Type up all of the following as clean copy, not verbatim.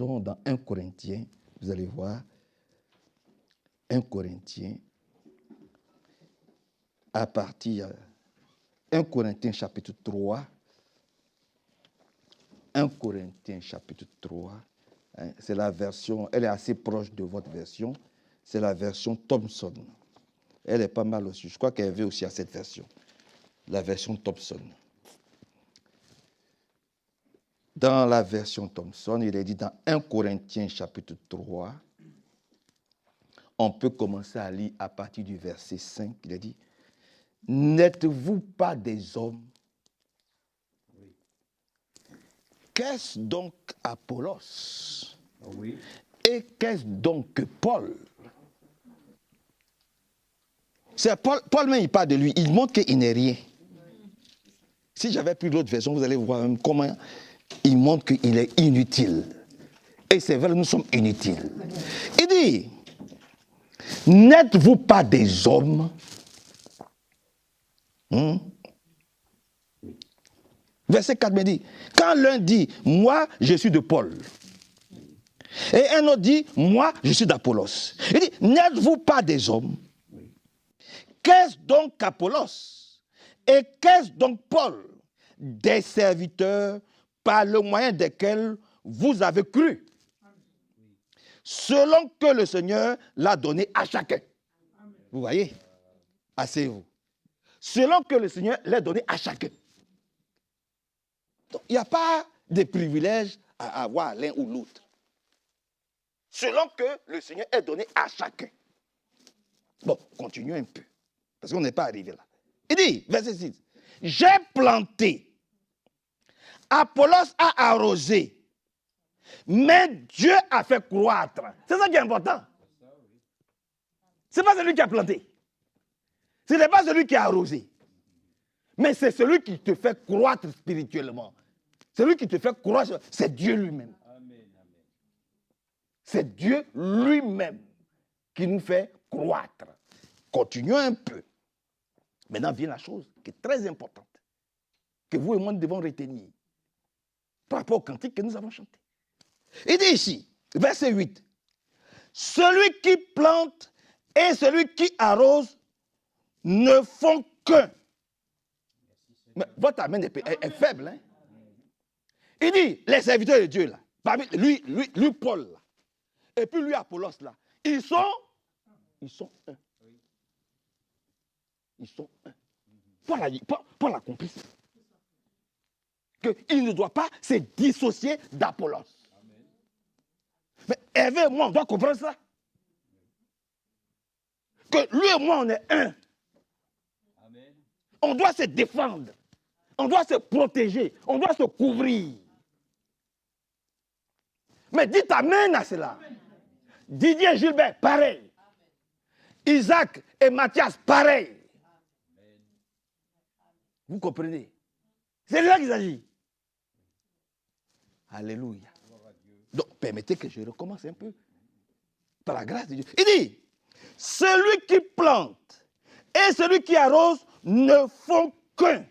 maison, dans 1 Corinthiens, vous allez voir, 1 Corinthiens, à partir 1 Corinthiens chapitre 3, 1 Corinthiens chapitre 3, hein, c'est la version, elle est assez proche de votre version, c'est la version Thompson. Elle est pas mal aussi, je crois qu'elle veut aussi à cette version, la version Thompson. Dans la version Thompson, il est dit dans 1 Corinthiens chapitre 3, on peut commencer à lire à partir du verset 5, il est dit, « N'êtes-vous pas des hommes? Qu'est-ce donc Apollos? Oui. Et qu'est-ce donc que Paul? » C'est Paul même, il parle de lui, il montre qu'il n'est rien. Si j'avais pris l'autre version, vous allez voir même comment il montre qu'il est inutile. Et c'est vrai, nous sommes inutiles. Il dit, n'êtes-vous pas des hommes? Verset 4 me dit, quand l'un dit, moi je suis de Paul, et un autre dit, moi je suis d'Apollos. Il dit, n'êtes-vous pas des hommes? Qu'est-ce donc Apollos? Et qu'est-ce donc Paul? Des serviteurs par le moyen desquels vous avez cru, selon que le Seigneur l'a donné à chacun. Vous voyez? Asseyez-vous. Selon que le Seigneur l'a donné à chacun. Donc, il n'y a pas de privilège à avoir l'un ou l'autre. Selon que le Seigneur est donné à chacun. Bon, continuons un peu, parce qu'on n'est pas arrivé là. Il dit, verset 6, « J'ai planté, Apollos a arrosé, mais Dieu a fait croître. » C'est ça qui est important. Ce n'est pas celui qui a planté. Ce n'est pas celui qui a arrosé. Mais c'est celui qui te fait croître spirituellement. Celui qui te fait croître, c'est Dieu lui-même. C'est Dieu lui-même qui nous fait croître. Continuons un peu. Maintenant vient la chose qui est très importante, que vous et moi nous devons retenir par rapport au cantique que nous avons chanté. Il dit ici, verset 8, « Celui qui plante et celui qui arrose ne font qu'un. » Mais votre amen est faible. Hein? Il dit, les serviteurs de Dieu, là, parmi lui Paul, là, et puis lui Apollos, là, ils sont un. Ils sont un. Paul a compris ça. Qu'il ne doit pas se dissocier d'Apollos. Mais Hervé et moi, on doit comprendre ça. Que lui et moi, on est un. Amen. On doit se défendre. On doit se protéger. On doit se couvrir. Mais dites amen à cela. Amen. Didier et Gilbert, pareil. Amen. Isaac et Mathias, pareil. Amen. Vous comprenez? C'est là qu'il s'agit. Alléluia. Donc, permettez que je recommence un peu. Par la grâce de Dieu. Il dit, celui qui plante et celui qui arrose ne font qu'un.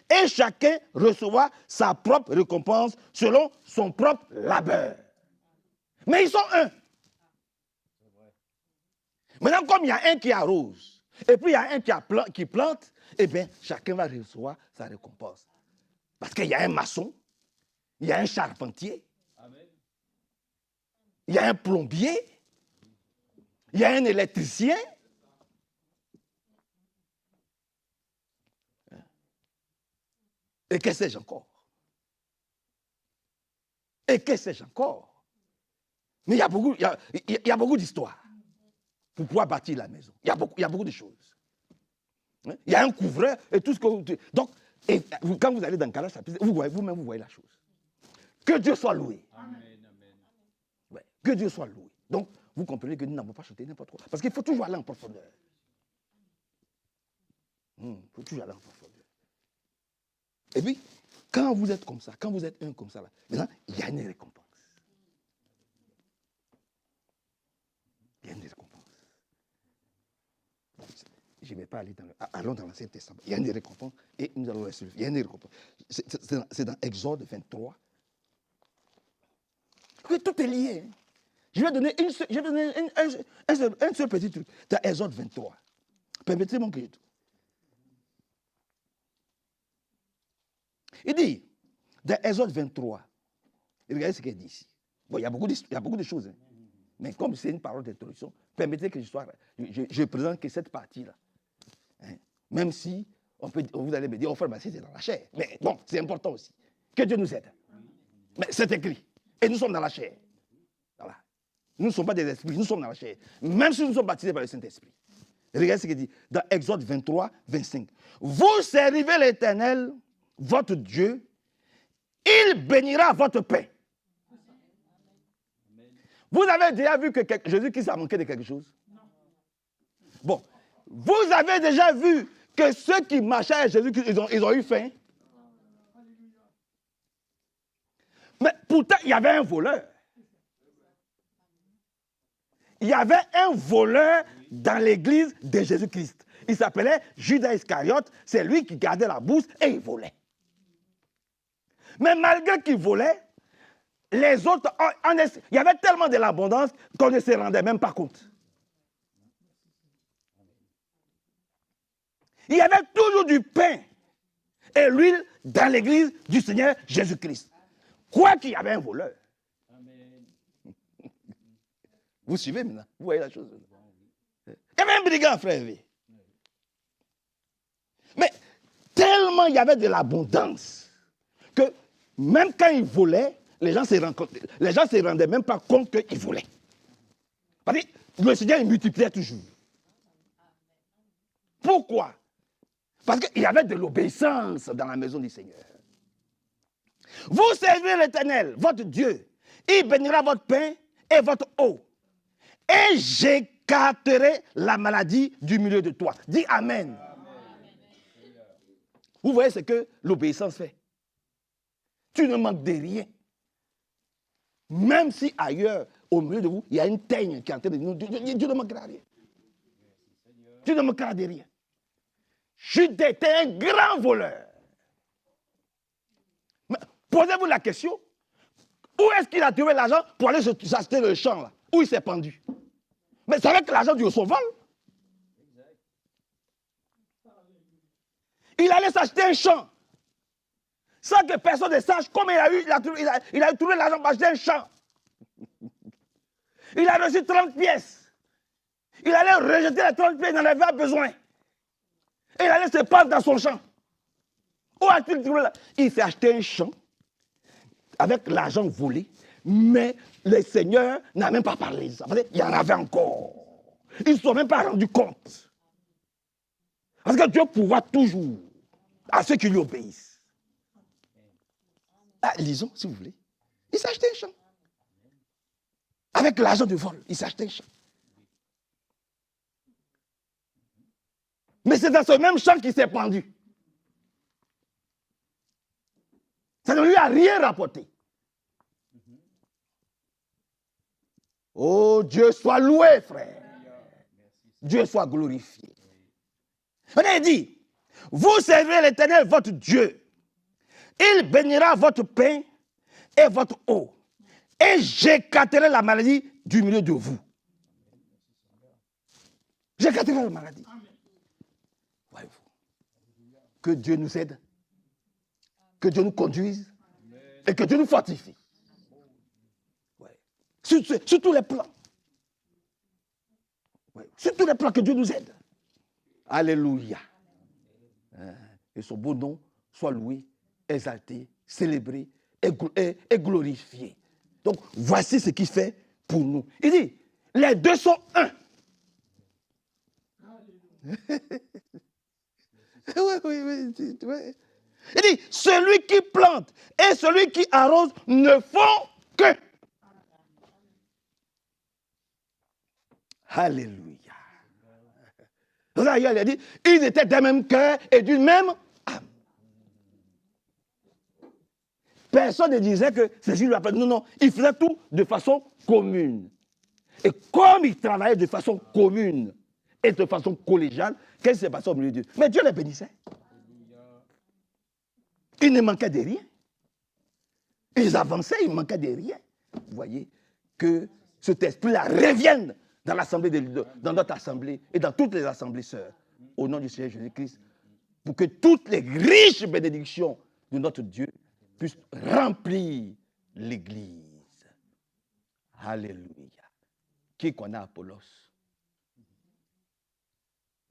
Et chacun recevra sa propre récompense selon son propre labeur. Mais ils sont un. Maintenant, comme il y a un qui arrose, et puis il y a un qui plante, eh bien, chacun va recevoir sa récompense. Parce qu'il y a un maçon, il y a un charpentier, amen, il y a un plombier, il y a un électricien. Et que sais-je encore? Et que sais-je encore? Mais il y a beaucoup d'histoires pour pouvoir bâtir la maison. Il y a beaucoup de choses. Il y a un couvreur et tout ce que vous... Donc, quand vous allez dans le garage, vous-même, vous voyez la chose. Que Dieu soit loué. Amen. Ouais, que Dieu soit loué. Donc, vous comprenez que nous n'avons pas chanté n'importe quoi. Parce qu'il faut toujours aller en profondeur. Il faut toujours aller en profondeur. Et puis, quand vous êtes comme ça, quand vous êtes un comme ça, là, maintenant, il y a une récompense. Il y a une récompense. Bon, je ne vais pas aller allons dans l'Ancien Testament. Il y a une récompense et nous allons recevoir. Il y a une récompense. C'est dans Exode 23. Oui, tout est lié. Je vais donner, un seul petit truc. Dans Exode 23. Permettez-moi que je dise. Il dit, dans Exode 23, regardez ce qu'il dit ici. Bon, il y a beaucoup de choses. Hein. Mais comme c'est une parole d'introduction, permettez que je présente que cette partie-là. Hein. Même si vous allez me dire, oh frère, c'est dans la chair. Mais bon, c'est important aussi. Que Dieu nous aide. Mais c'est écrit. Et nous sommes dans la chair. Voilà. Nous ne sommes pas des esprits, nous sommes dans la chair. Même si nous sommes baptisés par le Saint-Esprit. Regardez ce qu'il dit dans Exode 23, 25. Vous servez l'Éternel, votre Dieu, il bénira votre pain. Vous avez déjà vu que Jésus-Christ a manqué de quelque chose? Non. Bon, vous avez déjà vu que ceux qui marchaient avec Jésus-Christ, ils ont eu faim? Mais pourtant, il y avait un voleur. Il y avait un voleur dans l'église de Jésus-Christ. Il s'appelait Judas Iscariote. C'est lui qui gardait la bourse et il volait. Mais malgré qu'il volait, les autres, il y avait tellement de l'abondance qu'on ne se rendait même pas compte. Il y avait toujours du pain et l'huile dans l'église du Seigneur Jésus-Christ. Quoi qu'il y avait un voleur. Amen. Vous suivez maintenant? Vous voyez la chose? Il y avait un brigand, frère. Mais tellement il y avait de l'abondance que même quand il volait, les gens ne se rendaient même pas compte qu'il volait. Parce que le Seigneur il multipliait toujours. Pourquoi? Parce qu'il y avait de l'obéissance dans la maison du Seigneur. Vous servez l'Éternel, votre Dieu. Il bénira votre pain et votre eau. Et j'écarterai la maladie du milieu de toi. Dis Amen. Amen. Vous voyez ce que l'obéissance fait. Tu ne manques de rien. Même si ailleurs, au milieu de vous, il y a une teigne qui est en train de nous... Dieu ne manquera rien. Dieu ne manquera de rien. Judas était un grand voleur. Mais posez-vous la question, où est-ce qu'il a trouvé l'argent pour aller s'acheter le champ là, où il s'est pendu? Mais c'est avec l'argent de son vol. Il allait s'acheter un champ. Sans que personne ne sache comment il a trouvé l'argent pour acheter un champ. Il a reçu 30 pièces. Il allait rejeter les 30 pièces, il n'en avait pas besoin. Et il allait se perdre dans son champ. Où a-t-il trouvé là? Il s'est acheté un champ avec l'argent volé, mais le Seigneur n'a même pas parlé de ça. Il y en avait encore. Ils ne se sont même pas rendus compte. Parce que Dieu pourvoit toujours à ceux qui lui obéissent. Ah, lisons, si vous voulez. Il s'est acheté un champ. Avec l'argent du vol, il s'est acheté un champ. Mais c'est dans ce même champ qu'il s'est pendu. Ça ne lui a rien rapporté. Oh, Dieu soit loué, frère. Dieu soit glorifié. On a dit, vous servez l'Éternel, votre Dieu. Il bénira votre pain et votre eau. Et j'écarterai la maladie du milieu de vous. J'écarterai la maladie. Voyez-vous. Que Dieu nous aide. Que Dieu nous conduise. Et que Dieu nous fortifie. Ouais. Sur tous les plans. Ouais. Sur tous les plans, que Dieu nous aide. Alléluia. Et son beau nom soit loué, exalté, célébré et glorifié. Donc, voici ce qu'il fait pour nous. Il dit, les deux sont un. Oui. Il dit, celui qui plante et celui qui arrose ne font que. Alléluia. Là, il a dit, ils étaient d'un même cœur et d'une même âme. Personne ne disait que Cécile lui appelle. Non, non, il faisait tout de façon commune. Et comme il travaillait de façon commune et de façon collégiale, qu'est-ce qui s'est passé au milieu d'eux? Mais Dieu les bénissait. Ils ne manquaient de rien. Ils avançaient, ils ne manquaient de rien. Vous voyez, que cet esprit-là revienne dans l'assemblée, dans notre assemblée et dans toutes les assemblées sœurs, au nom du Seigneur Jésus-Christ, pour que toutes les riches bénédictions de notre Dieu puissent remplir l'Église. Alléluia. Qui connaît Apollos?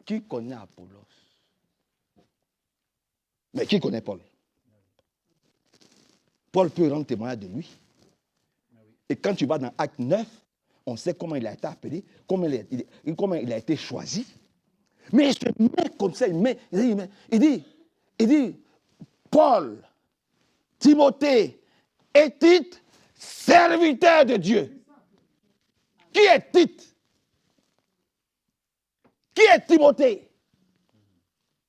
Qui connaît Apollos? Mais qui connaît Paul? Paul peut rendre témoignage de lui. Et quand tu vas dans Acte 9, on sait comment il a été appelé, comment il a été choisi. Mais il se met comme ça, il dit, Paul, Timothée et Tite, serviteurs de Dieu. Qui est Tite? Qui est Timothée?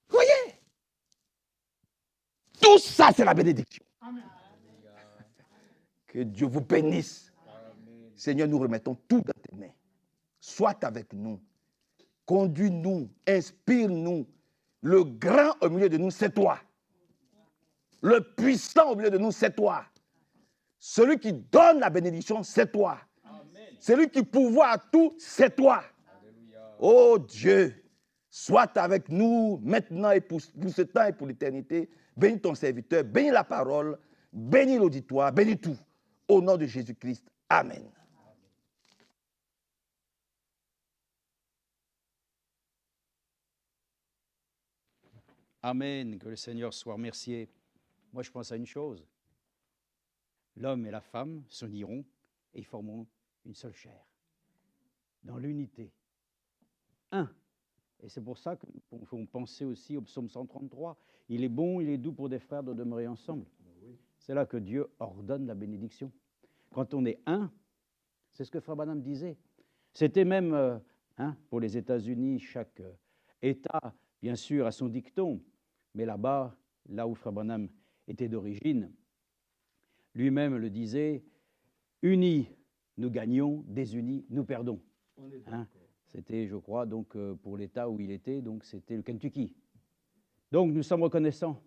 Vous voyez? Tout ça, c'est la bénédiction. Amen. Que Dieu vous bénisse. Amen. Seigneur, nous remettons tout dans tes mains. Sois avec nous. Conduis-nous, inspire-nous. Le grand au milieu de nous, c'est toi. Le puissant au milieu de nous, c'est toi. Celui qui donne la bénédiction, c'est toi. Amen. Celui qui pourvoit à tout, c'est toi. Alléluia. Oh Dieu, sois avec nous maintenant et pour ce temps et pour l'éternité. Bénis ton serviteur, bénis la parole, bénis l'auditoire, bénis tout. Au nom de Jésus-Christ. Amen. Amen. Que le Seigneur soit remercié. Moi, je pense à une chose. L'homme et la femme s'uniront et ils formeront une seule chair. Dans l'unité. Un. Et c'est pour ça qu'on peut penser aussi au psaume 133. Il est bon, il est doux pour des frères de demeurer ensemble. C'est là que Dieu ordonne la bénédiction. Quand on est un, c'est ce que Frère Branham disait. C'était même, pour les États-Unis, chaque État, bien sûr, a son dicton. Mais là-bas, là où Frère Branham était d'origine, lui-même le disait, unis, nous gagnons, désunis, nous perdons. C'était, je crois, donc pour l'État où il était, donc c'était le Kentucky. Donc nous sommes reconnaissants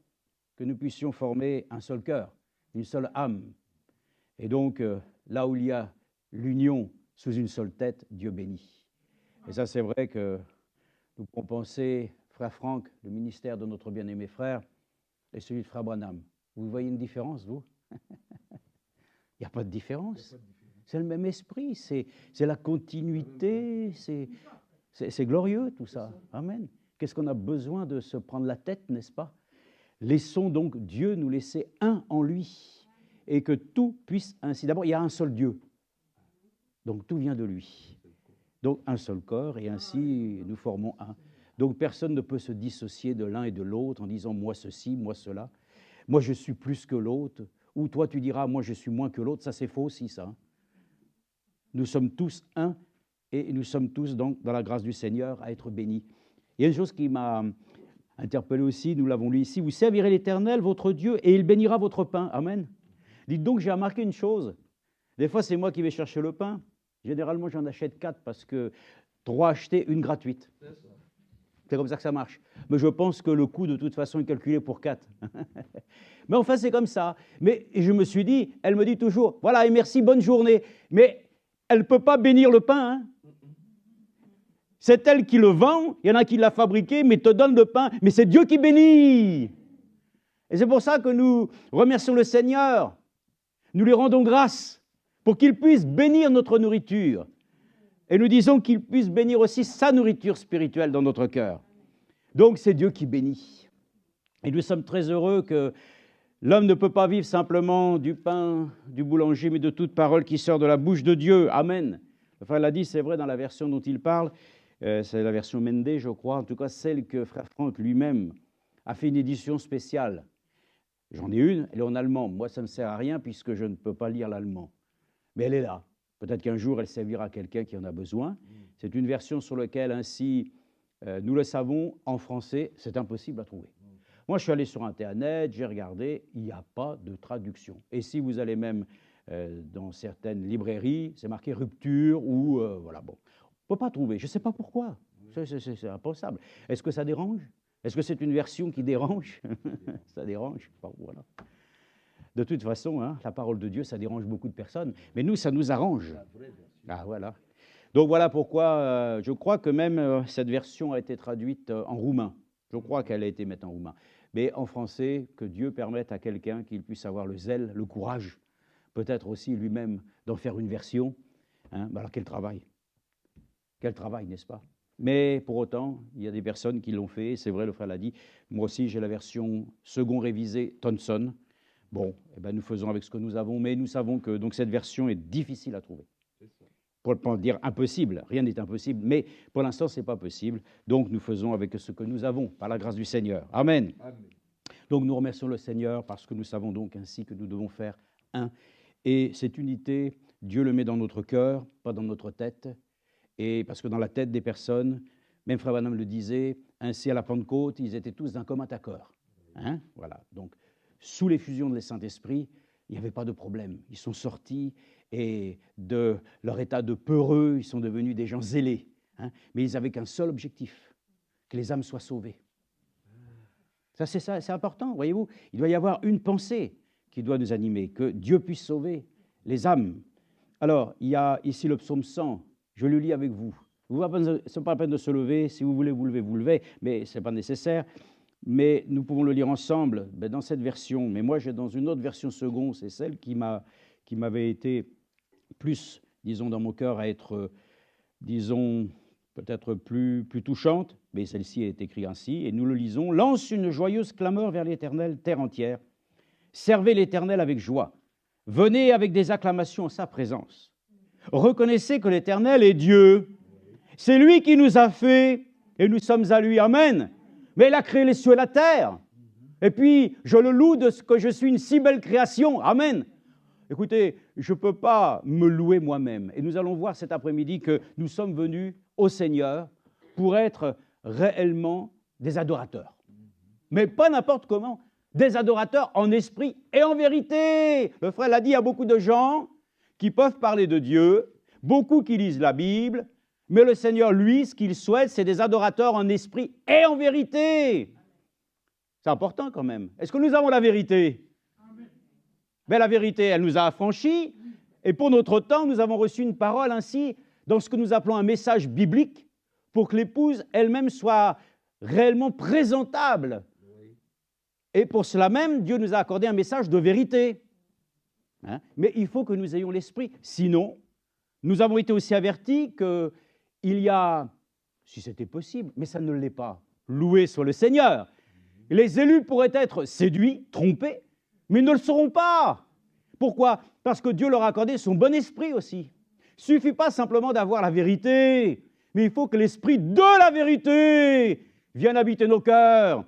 que nous puissions former un seul cœur, une seule âme. Et donc là où il y a l'union sous une seule tête, Dieu bénit. Et ça, c'est vrai que nous pouvons penser, frère Franck, le ministère de notre bien-aimé frère, et celui de frère Branham. Vous voyez une différence, vous? Il n'y a pas de différence. C'est le même esprit, c'est la continuité, c'est glorieux tout ça. Amen. Qu'est-ce qu'on a besoin de se prendre la tête, n'est-ce pas? Laissons donc Dieu nous laisser un en lui et que tout puisse ainsi. D'abord, il y a un seul Dieu. Donc tout vient de lui. Donc un seul corps et ainsi nous formons un. Donc personne ne peut se dissocier de l'un et de l'autre en disant moi ceci, moi cela. Moi je suis plus que l'autre. Ou toi tu diras moi je suis moins que l'autre. Ça c'est faux aussi ça. Nous sommes tous un et nous sommes tous donc dans la grâce du Seigneur à être bénis. Il y a une chose qui m'a interpellé aussi, nous l'avons lu ici, vous servirez l'Éternel, votre Dieu, et il bénira votre pain. Amen. Dites donc, j'ai remarqué une chose. Des fois, c'est moi qui vais chercher le pain. Généralement, j'en achète 4 parce que 3 achetées, 1 gratuite. C'est comme ça que ça marche. Mais je pense que le coût, de toute façon, est calculé pour 4. Mais enfin, c'est comme ça. Mais je me suis dit, elle me dit toujours, voilà, et merci, bonne journée. Mais elle ne peut pas bénir le pain, hein. C'est elle qui le vend, il y en a qui l'a fabriqué, mais te donne le pain, mais c'est Dieu qui bénit. Et c'est pour ça que nous remercions le Seigneur, nous lui rendons grâce pour qu'il puisse bénir notre nourriture. Et nous disons qu'il puisse bénir aussi sa nourriture spirituelle dans notre cœur. Donc c'est Dieu qui bénit. Et nous sommes très heureux que l'homme ne peut pas vivre simplement du pain du boulanger, mais de toute parole qui sort de la bouche de Dieu. Amen. Le frère l'a dit, c'est vrai dans la version dont il parle, c'est la version Mendé, je crois, en tout cas celle que frère Franck lui-même a fait une édition spéciale. J'en ai une, elle est en allemand. Moi, ça ne me sert à rien puisque je ne peux pas lire l'allemand. Mais elle est là. Peut-être qu'un jour, elle servira à quelqu'un qui en a besoin. C'est une version sur laquelle, ainsi, nous le savons, en français, c'est impossible à trouver. Moi, je suis allé sur Internet, j'ai regardé, il n'y a pas de traduction. Et si vous allez même dans certaines librairies, c'est marqué rupture ou voilà, bon. On ne peut pas trouver, je ne sais pas pourquoi, c'est impensable. Est-ce que ça dérange? Est-ce que c'est une version qui dérange? Ça dérange, voilà. De toute façon, hein, la parole de Dieu, ça dérange beaucoup de personnes. Mais nous, ça nous arrange. Ah, voilà. Donc voilà pourquoi je crois que même cette version a été traduite en roumain. Je crois qu'elle a été mise en roumain. Mais en français, que Dieu permette à quelqu'un qu'il puisse avoir le zèle, le courage, peut-être aussi lui-même d'en faire une version. Hein, alors quel travail, n'est-ce pas? Mais pour autant, il y a des personnes qui l'ont fait, c'est vrai, le frère l'a dit. Moi aussi, j'ai la version second révisée Tonson. Bon, eh ben, nous faisons avec ce que nous avons, mais nous savons que donc, cette version est difficile à trouver. Pour ne pas dire impossible, rien n'est impossible, mais pour l'instant, ce n'est pas possible. Donc, nous faisons avec ce que nous avons, par la grâce du Seigneur. Amen. Amen. Donc, nous remercions le Seigneur parce que nous savons donc ainsi que nous devons faire un. Et cette unité, Dieu le met dans notre cœur, pas dans notre tête. Et parce que dans la tête des personnes, même Frère Branham le disait, ainsi à la Pentecôte, ils étaient tous d'un commun accord. Hein? Voilà. Donc, sous l'effusion de le Saint-Esprit, il n'y avait pas de problème. Ils sont sortis et de leur état de peureux, ils sont devenus des gens zélés. Hein? Mais ils n'avaient qu'un seul objectif, que les âmes soient sauvées. Ça, c'est important, voyez-vous. Il doit y avoir une pensée qui doit nous animer, que Dieu puisse sauver les âmes. Alors, il y a ici le psaume 100. Je le lis avec vous. Ce n'est pas la peine de se lever. Si vous voulez vous levez, mais ce n'est pas nécessaire. Mais nous pouvons le lire ensemble dans cette version. Mais moi, j'ai dans une autre version seconde, c'est celle qui m'avait été plus, disons, dans mon cœur à être, disons, peut-être plus touchante. Mais celle-ci est écrite ainsi, et nous le lisons. « Lance une joyeuse clameur vers l'Éternel, terre entière. Servez l'Éternel avec joie. Venez avec des acclamations en sa présence. Reconnaissez que l'Éternel est Dieu. C'est lui qui nous a fait et nous sommes à lui. Amen. Mais il a créé les cieux et la terre. Et puis, je le loue de ce que je suis une si belle création. Amen. Écoutez, je ne peux pas me louer moi-même. Et nous allons voir cet après-midi que nous sommes venus au Seigneur pour être réellement des adorateurs. Mais pas n'importe comment. Des adorateurs en esprit et en vérité. Le frère l'a dit, il y a beaucoup de gens qui peuvent parler de Dieu, beaucoup qui lisent la Bible, mais le Seigneur, lui, ce qu'il souhaite, c'est des adorateurs en esprit et en vérité. C'est important quand même. Est-ce que nous avons la vérité? Mais la vérité, elle nous a affranchis, et pour notre temps, nous avons reçu une parole ainsi, dans ce que nous appelons un message biblique, pour que l'épouse elle-même soit réellement présentable. Et pour cela même, Dieu nous a accordé un message de vérité. Hein? Mais il faut que nous ayons l'esprit. Sinon, nous avons été aussi avertis qu'il y a, si c'était possible, mais ça ne l'est pas, loué soit le Seigneur. Les élus pourraient être séduits, trompés, mais ils ne le seront pas. Pourquoi? Parce que Dieu leur a accordé son bon esprit aussi. Il ne suffit pas simplement d'avoir la vérité, mais il faut que l'esprit de la vérité vienne habiter nos cœurs.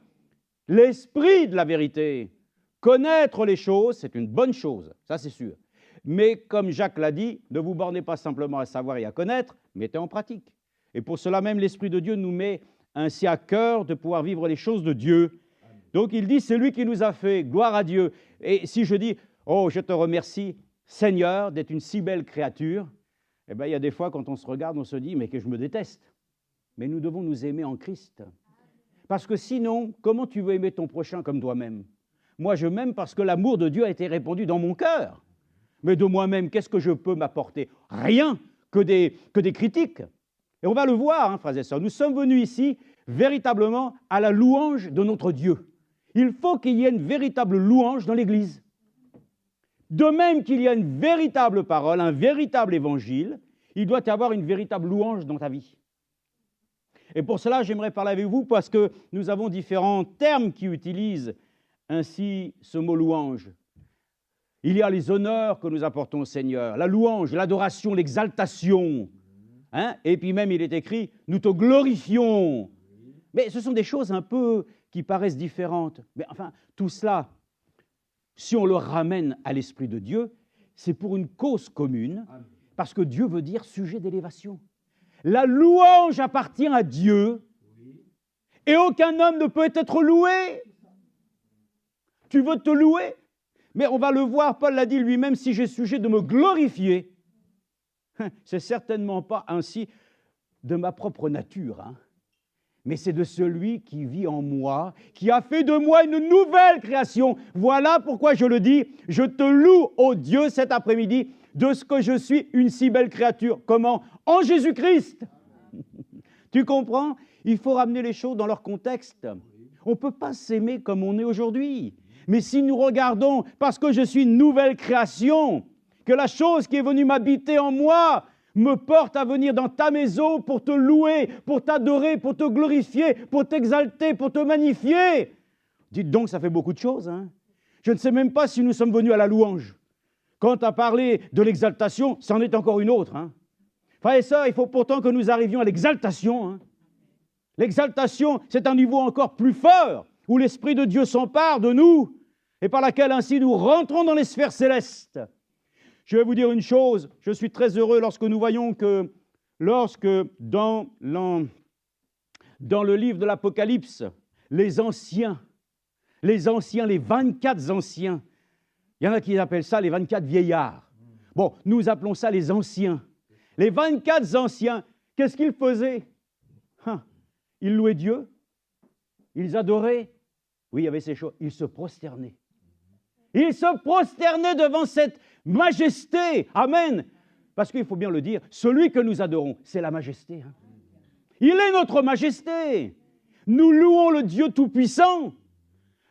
L'esprit de la vérité. Connaître les choses, c'est une bonne chose, ça c'est sûr. Mais comme Jacques l'a dit, ne vous bornez pas simplement à savoir et à connaître, mettez en pratique. Et pour cela même, l'Esprit de Dieu nous met ainsi à cœur de pouvoir vivre les choses de Dieu. Donc il dit, c'est lui qui nous a fait, gloire à Dieu. Et si je dis, oh, je te remercie, Seigneur, d'être une si belle créature, eh bien, il y a des fois, quand on se regarde, on se dit, mais que je me déteste. Mais nous devons nous aimer en Christ. Parce que sinon, comment tu veux aimer ton prochain comme toi-même? Moi, je m'aime parce que l'amour de Dieu a été répandu dans mon cœur. Mais de moi-même, qu'est-ce que je peux m'apporter? Rien que des critiques. Et on va le voir, hein, frères et sœurs, nous sommes venus ici véritablement à la louange de notre Dieu. Il faut qu'il y ait une véritable louange dans l'Église. De même qu'il y a une véritable parole, un véritable évangile, il doit y avoir une véritable louange dans ta vie. Et pour cela, j'aimerais parler avec vous parce que nous avons différents termes qui utilisent ainsi ce mot louange. Il y a les honneurs que nous apportons au Seigneur, la louange, l'adoration, l'exaltation. Hein? Et puis même, il est écrit, nous te glorifions. Mais ce sont des choses un peu qui paraissent différentes. Mais enfin, tout cela, si on le ramène à l'Esprit de Dieu, c'est pour une cause commune, parce que Dieu veut dire sujet d'élévation. La louange appartient à Dieu et aucun homme ne peut être loué. Tu veux te louer? Mais on va le voir, Paul l'a dit lui-même, si j'ai sujet de me glorifier, c'est certainement pas ainsi de ma propre nature. Hein. mais c'est de celui qui vit en moi, qui a fait de moi une nouvelle création. Voilà pourquoi je le dis, je te loue, ô Dieu, cet après-midi, de ce que je suis une si belle créature. Comment? En Jésus-Christ. Tu comprends? Il faut ramener les choses dans leur contexte. On ne peut pas s'aimer comme on est aujourd'hui. Mais si nous regardons, parce que je suis une nouvelle création, que la chose qui est venue m'habiter en moi me porte à venir dans ta maison pour te louer, pour t'adorer, pour te glorifier, pour t'exalter, pour te magnifier. Dites donc, ça fait beaucoup de choses. Hein? Je ne sais même pas si nous sommes venus à la louange. Quant à parler de l'exaltation, c'en est encore une autre. Hein? Frères et sœurs, il faut pourtant que nous arrivions à l'exaltation. Hein? L'exaltation, c'est un niveau encore plus fort, où l'Esprit de Dieu s'empare de nous, et par laquelle ainsi nous rentrons dans les sphères célestes. Je vais vous dire une chose, je suis très heureux lorsque nous voyons que, lorsque dans le livre de l'Apocalypse, les anciens, les 24 anciens, il y en a qui appellent ça les 24 vieillards. Bon, nous appelons ça les anciens. Les 24 anciens, qu'est-ce qu'ils faisaient? Ils louaient Dieu, ils adoraient, oui, il y avait ces choses, ils se prosternaient. Ils se prosternaient devant cette majesté, amen. Parce qu'il faut bien le dire, celui que nous adorons, c'est la majesté. Hein. Il est notre majesté. Nous louons le Dieu Tout-Puissant,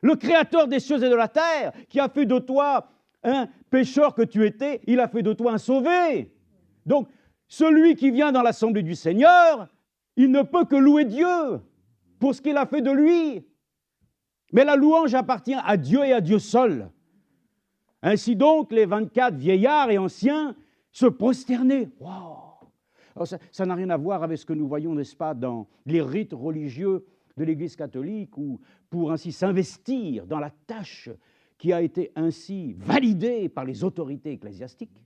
le Créateur des cieux et de la terre, qui a fait de toi un pécheur que tu étais, il a fait de toi un sauvé. Donc, celui qui vient dans l'assemblée du Seigneur, il ne peut que louer Dieu pour ce qu'il a fait de lui. Mais la louange appartient à Dieu et à Dieu seul. Ainsi donc, les 24 vieillards et anciens se prosternaient. Wow. Ça n'a rien à voir avec ce que nous voyons, n'est-ce pas, dans les rites religieux de l'Église catholique, où pour ainsi s'investir dans la tâche qui a été ainsi validée par les autorités ecclésiastiques,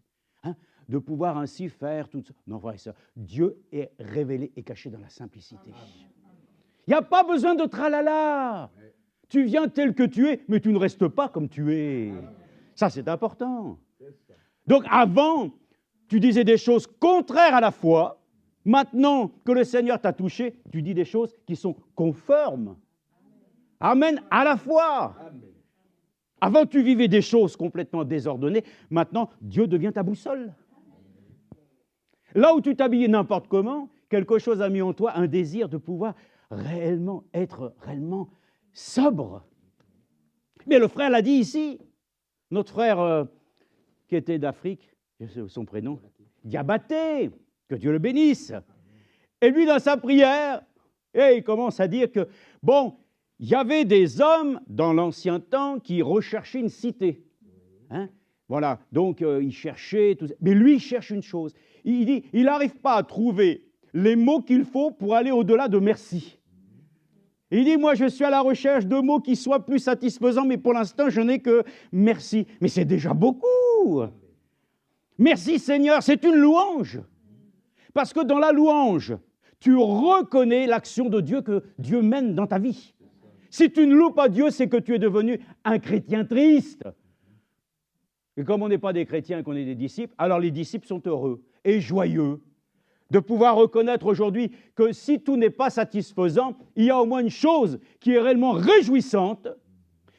de pouvoir ainsi faire tout ça. Non, frère, ça. Dieu est révélé et caché dans la simplicité. Il n'y a pas besoin de tralala. Tu viens tel que tu es, mais tu ne restes pas comme tu es. Ça, c'est important. Donc, avant, tu disais des choses contraires à la foi. Maintenant que le Seigneur t'a touché, tu dis des choses qui sont conformes. Amen, à la foi. Avant, tu vivais des choses complètement désordonnées. Maintenant, Dieu devient ta boussole. Là où tu t'habillais n'importe comment, quelque chose a mis en toi un désir de pouvoir réellement être réellement sobre. Mais le frère l'a dit ici. Notre frère qui était d'Afrique, je sais son prénom, Diabaté, que Dieu le bénisse. Et lui, dans sa prière, il commence à dire que, bon, il y avait des hommes dans l'ancien temps qui recherchaient une cité. Voilà, donc il cherchait, tout ça. Mais lui, il cherche une chose. Il dit, il n'arrive pas à trouver les mots qu'il faut pour aller au-delà de merci. Il dit, moi, je suis à la recherche de mots qui soient plus satisfaisants, mais pour l'instant, je n'ai que merci. Mais c'est déjà beaucoup. Merci, Seigneur, c'est une louange. Parce que dans la louange, tu reconnais l'action de Dieu que Dieu mène dans ta vie. Si tu ne loues pas Dieu, c'est que tu es devenu un chrétien triste. Et comme on n'est pas des chrétiens, qu'on est des disciples, alors les disciples sont heureux et joyeux de pouvoir reconnaître aujourd'hui que si tout n'est pas satisfaisant, il y a au moins une chose qui est réellement réjouissante,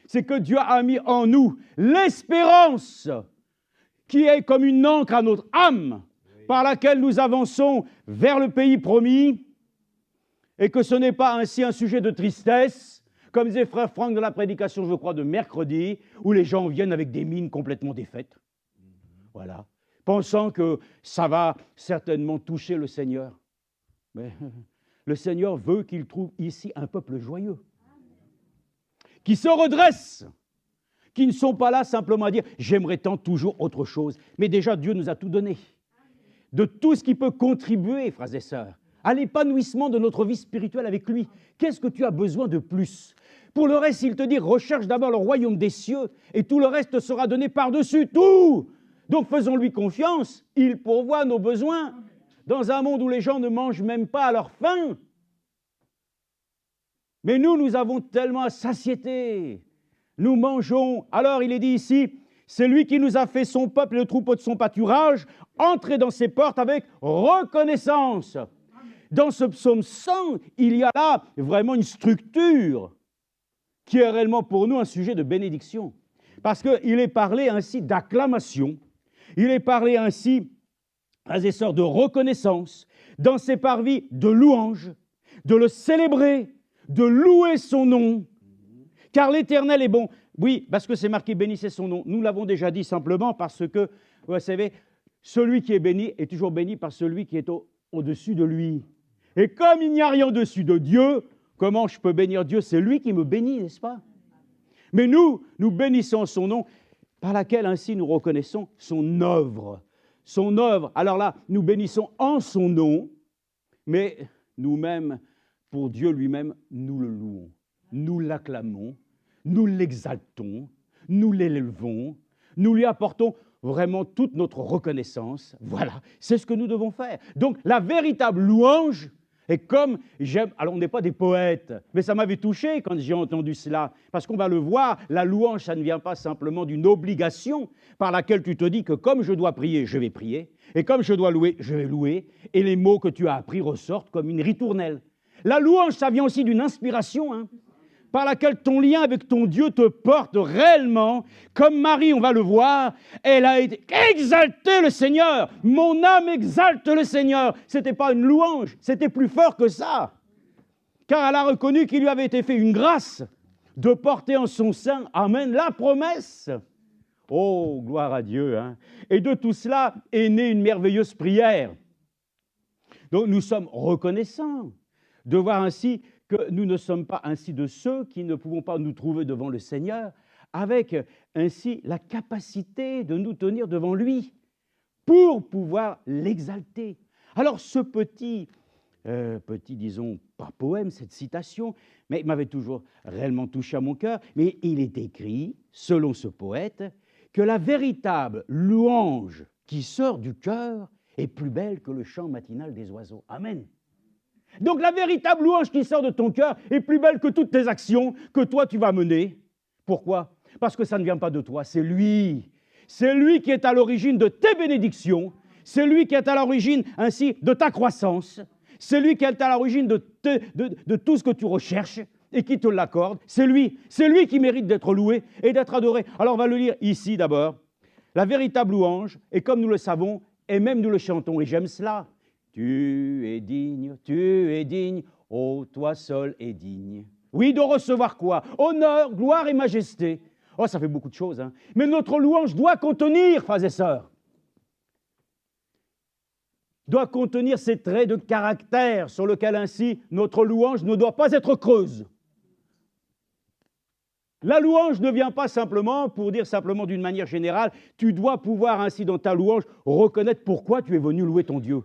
c'est que Dieu a mis en nous l'espérance qui est comme une encre à notre âme, par laquelle nous avançons vers le pays promis, et que ce n'est pas ainsi un sujet de tristesse, comme disait frère Franck dans la prédication, je crois, de mercredi, où les gens viennent avec des mines complètement défaites. Voilà. Pensant que ça va certainement toucher le Seigneur. Mais le Seigneur veut qu'il trouve ici un peuple joyeux, qui se redresse, qui ne sont pas là simplement à dire « j'aimerais tant toujours autre chose ». Mais déjà, Dieu nous a tout donné. De tout ce qui peut contribuer, frères et sœurs, à l'épanouissement de notre vie spirituelle avec lui. Qu'est-ce que tu as besoin de plus? Pour le reste, il te dit « recherche d'abord le royaume des cieux et tout le reste sera donné par-dessus tout ». Donc faisons-lui confiance, il pourvoit nos besoins dans un monde où les gens ne mangent même pas à leur faim. Mais nous avons tellement à satiété. Nous mangeons. Alors il est dit ici, c'est lui qui nous a fait son peuple et le troupeau de son pâturage, entrez dans ses portes avec reconnaissance. dans ce psaume 100, il y a là vraiment une structure qui est réellement pour nous un sujet de bénédiction. Parce qu'il est parlé ainsi d'acclamation, il est parlé ainsi, frères et sœurs, de reconnaissance, dans ses parvis de louange, de le célébrer, de louer son nom, car l'Éternel est bon. Oui, parce que c'est marqué « bénissez son nom ». Nous l'avons déjà dit simplement parce que, vous savez, celui qui est béni est toujours béni par celui qui est au-dessus de lui. Et comme il n'y a rien au-dessus de Dieu, comment je peux bénir Dieu? C'est lui qui me bénit, n'est-ce pas? Mais nous bénissons son nom, par laquelle ainsi nous reconnaissons son œuvre. Son œuvre. Alors là, nous bénissons en son nom, mais nous-mêmes, pour Dieu lui-même, nous le louons. Nous l'acclamons, nous l'exaltons, nous l'élevons, nous lui apportons vraiment toute notre reconnaissance. Voilà, c'est ce que nous devons faire. Donc, la véritable louange, et comme j'aime, alors on n'est pas des poètes, mais ça m'avait touché quand j'ai entendu cela, parce qu'on va le voir, la louange, ça ne vient pas simplement d'une obligation par laquelle tu te dis que comme je dois prier, je vais prier, et comme je dois louer, je vais louer, et les mots que tu as appris ressortent comme une ritournelle. La louange, ça vient aussi d'une inspiration, par laquelle ton lien avec ton Dieu te porte réellement, comme Marie, on va le voir, elle a été exaltée le Seigneur, mon âme exalte le Seigneur. Ce n'était pas une louange, c'était plus fort que ça, car elle a reconnu qu'il lui avait été fait une grâce de porter en son sein, amen, la promesse. Oh, gloire à Dieu, Et de tout cela est née une merveilleuse prière. Donc nous sommes reconnaissants de voir ainsi que nous ne sommes pas ainsi de ceux qui ne pouvons pas nous trouver devant le Seigneur avec ainsi la capacité de nous tenir devant lui pour pouvoir l'exalter. Alors ce petit, disons, pas poème, cette citation, mais il m'avait toujours réellement touché à mon cœur, mais il est écrit, selon ce poète, que la véritable louange qui sort du cœur est plus belle que le chant matinal des oiseaux. Amen. Donc la véritable louange qui sort de ton cœur est plus belle que toutes tes actions que toi tu vas mener. Pourquoi? Parce que ça ne vient pas de toi, c'est lui. C'est lui qui est à l'origine de tes bénédictions, c'est lui qui est à l'origine ainsi de ta croissance, c'est lui qui est à l'origine de tout ce que tu recherches et qui te l'accorde. C'est lui qui mérite d'être loué et d'être adoré. Alors on va le lire ici d'abord. La véritable louange, et comme nous le savons, et même nous le chantons, et j'aime cela, tu es digne, ô toi seul es digne. Oui, de recevoir quoi? Honneur, gloire et majesté. Oh, ça fait beaucoup de choses, Mais notre louange doit contenir, frères et sœurs, doit contenir ces traits de caractère sur lesquels ainsi notre louange ne doit pas être creuse. La louange ne vient pas simplement pour dire simplement d'une manière générale, tu dois pouvoir ainsi dans ta louange reconnaître pourquoi tu es venu louer ton Dieu.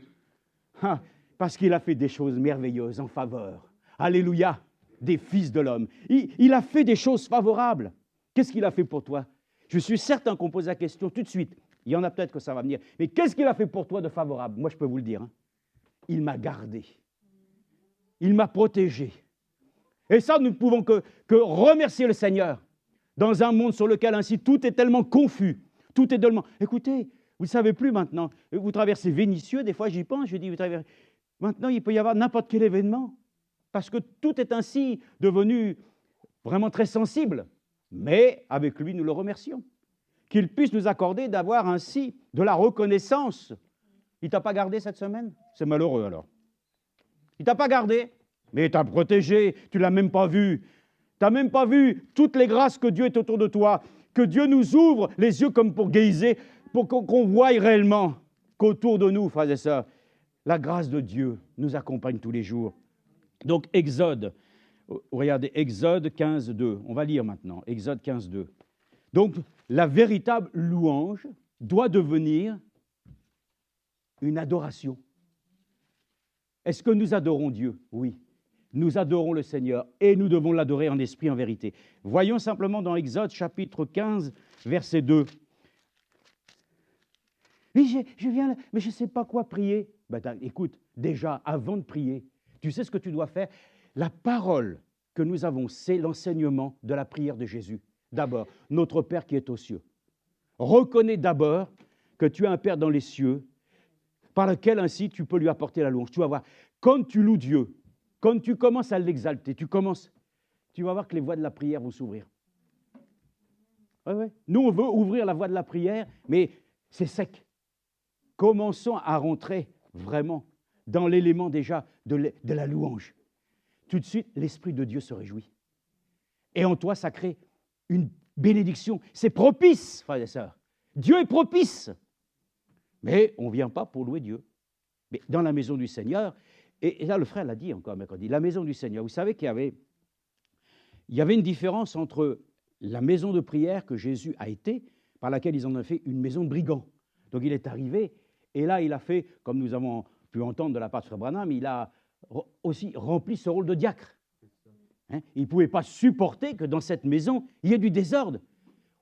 Parce qu'il a fait des choses merveilleuses en faveur, alléluia, des fils de l'homme. Il a fait des choses favorables. Qu'est-ce qu'il a fait pour toi? Je suis certain qu'on pose la question tout de suite. Il y en a peut-être que ça va venir. Mais qu'est-ce qu'il a fait pour toi de favorable? Moi, je peux vous le dire. Il m'a gardé. Il m'a protégé. Et ça, nous ne pouvons que remercier le Seigneur dans un monde sur lequel ainsi tout est tellement confus. Tout est tellement... Écoutez, vous ne savez plus maintenant. Vous traversez Vénissieux, des fois j'y pense, je dis, maintenant il peut y avoir n'importe quel événement, parce que tout est ainsi devenu vraiment très sensible. Mais avec lui, nous le remercions. Qu'il puisse nous accorder d'avoir ainsi de la reconnaissance. Il ne t'a pas gardé cette semaine? C'est malheureux alors. Il ne t'a pas gardé, mais il t'a protégé, tu ne l'as même pas vu. Tu n'as même pas vu toutes les grâces que Dieu est autour de toi, que Dieu nous ouvre les yeux comme pour gazer, pour qu'on voie réellement qu'autour de nous, frères et sœurs, la grâce de Dieu nous accompagne tous les jours. Donc Exode, regardez, Exode 15, 2. On va lire maintenant, Exode 15, 2. Donc la véritable louange doit devenir une adoration. Est-ce que nous adorons Dieu? Oui. Nous adorons le Seigneur et nous devons l'adorer en esprit, en vérité. Voyons simplement dans Exode chapitre 15, verset 2. Oui, je viens là, mais je ne sais pas quoi prier. Écoute, déjà, avant de prier, tu sais ce que tu dois faire? La parole que nous avons, c'est l'enseignement de la prière de Jésus. D'abord, notre Père qui est aux cieux. Reconnais d'abord que tu as un Père dans les cieux. par laquelle ainsi tu peux lui apporter la louange. Tu vas voir, quand tu loues Dieu, quand tu commences à l'exalter, tu vas voir que les voies de la prière vont s'ouvrir. Ouais. Nous, on veut ouvrir la voie de la prière, mais c'est sec. Commençons à rentrer vraiment dans l'élément déjà de la louange. Tout de suite, l'Esprit de Dieu se réjouit. Et en toi, ça crée une bénédiction. C'est propice, frères et sœurs. Dieu est propice. Mais on ne vient pas pour louer Dieu. Mais dans la maison du Seigneur, et là, le frère l'a dit encore mercredi, la maison du Seigneur, vous savez qu'il y avait une différence entre la maison de prière que Jésus a été, par laquelle ils en ont fait une maison de brigands. Donc il est arrivé, et là il a fait, comme nous avons pu entendre de la part de Frère Branham, il a aussi rempli ce rôle de diacre. Il ne pouvait pas supporter que dans cette maison, il y ait du désordre.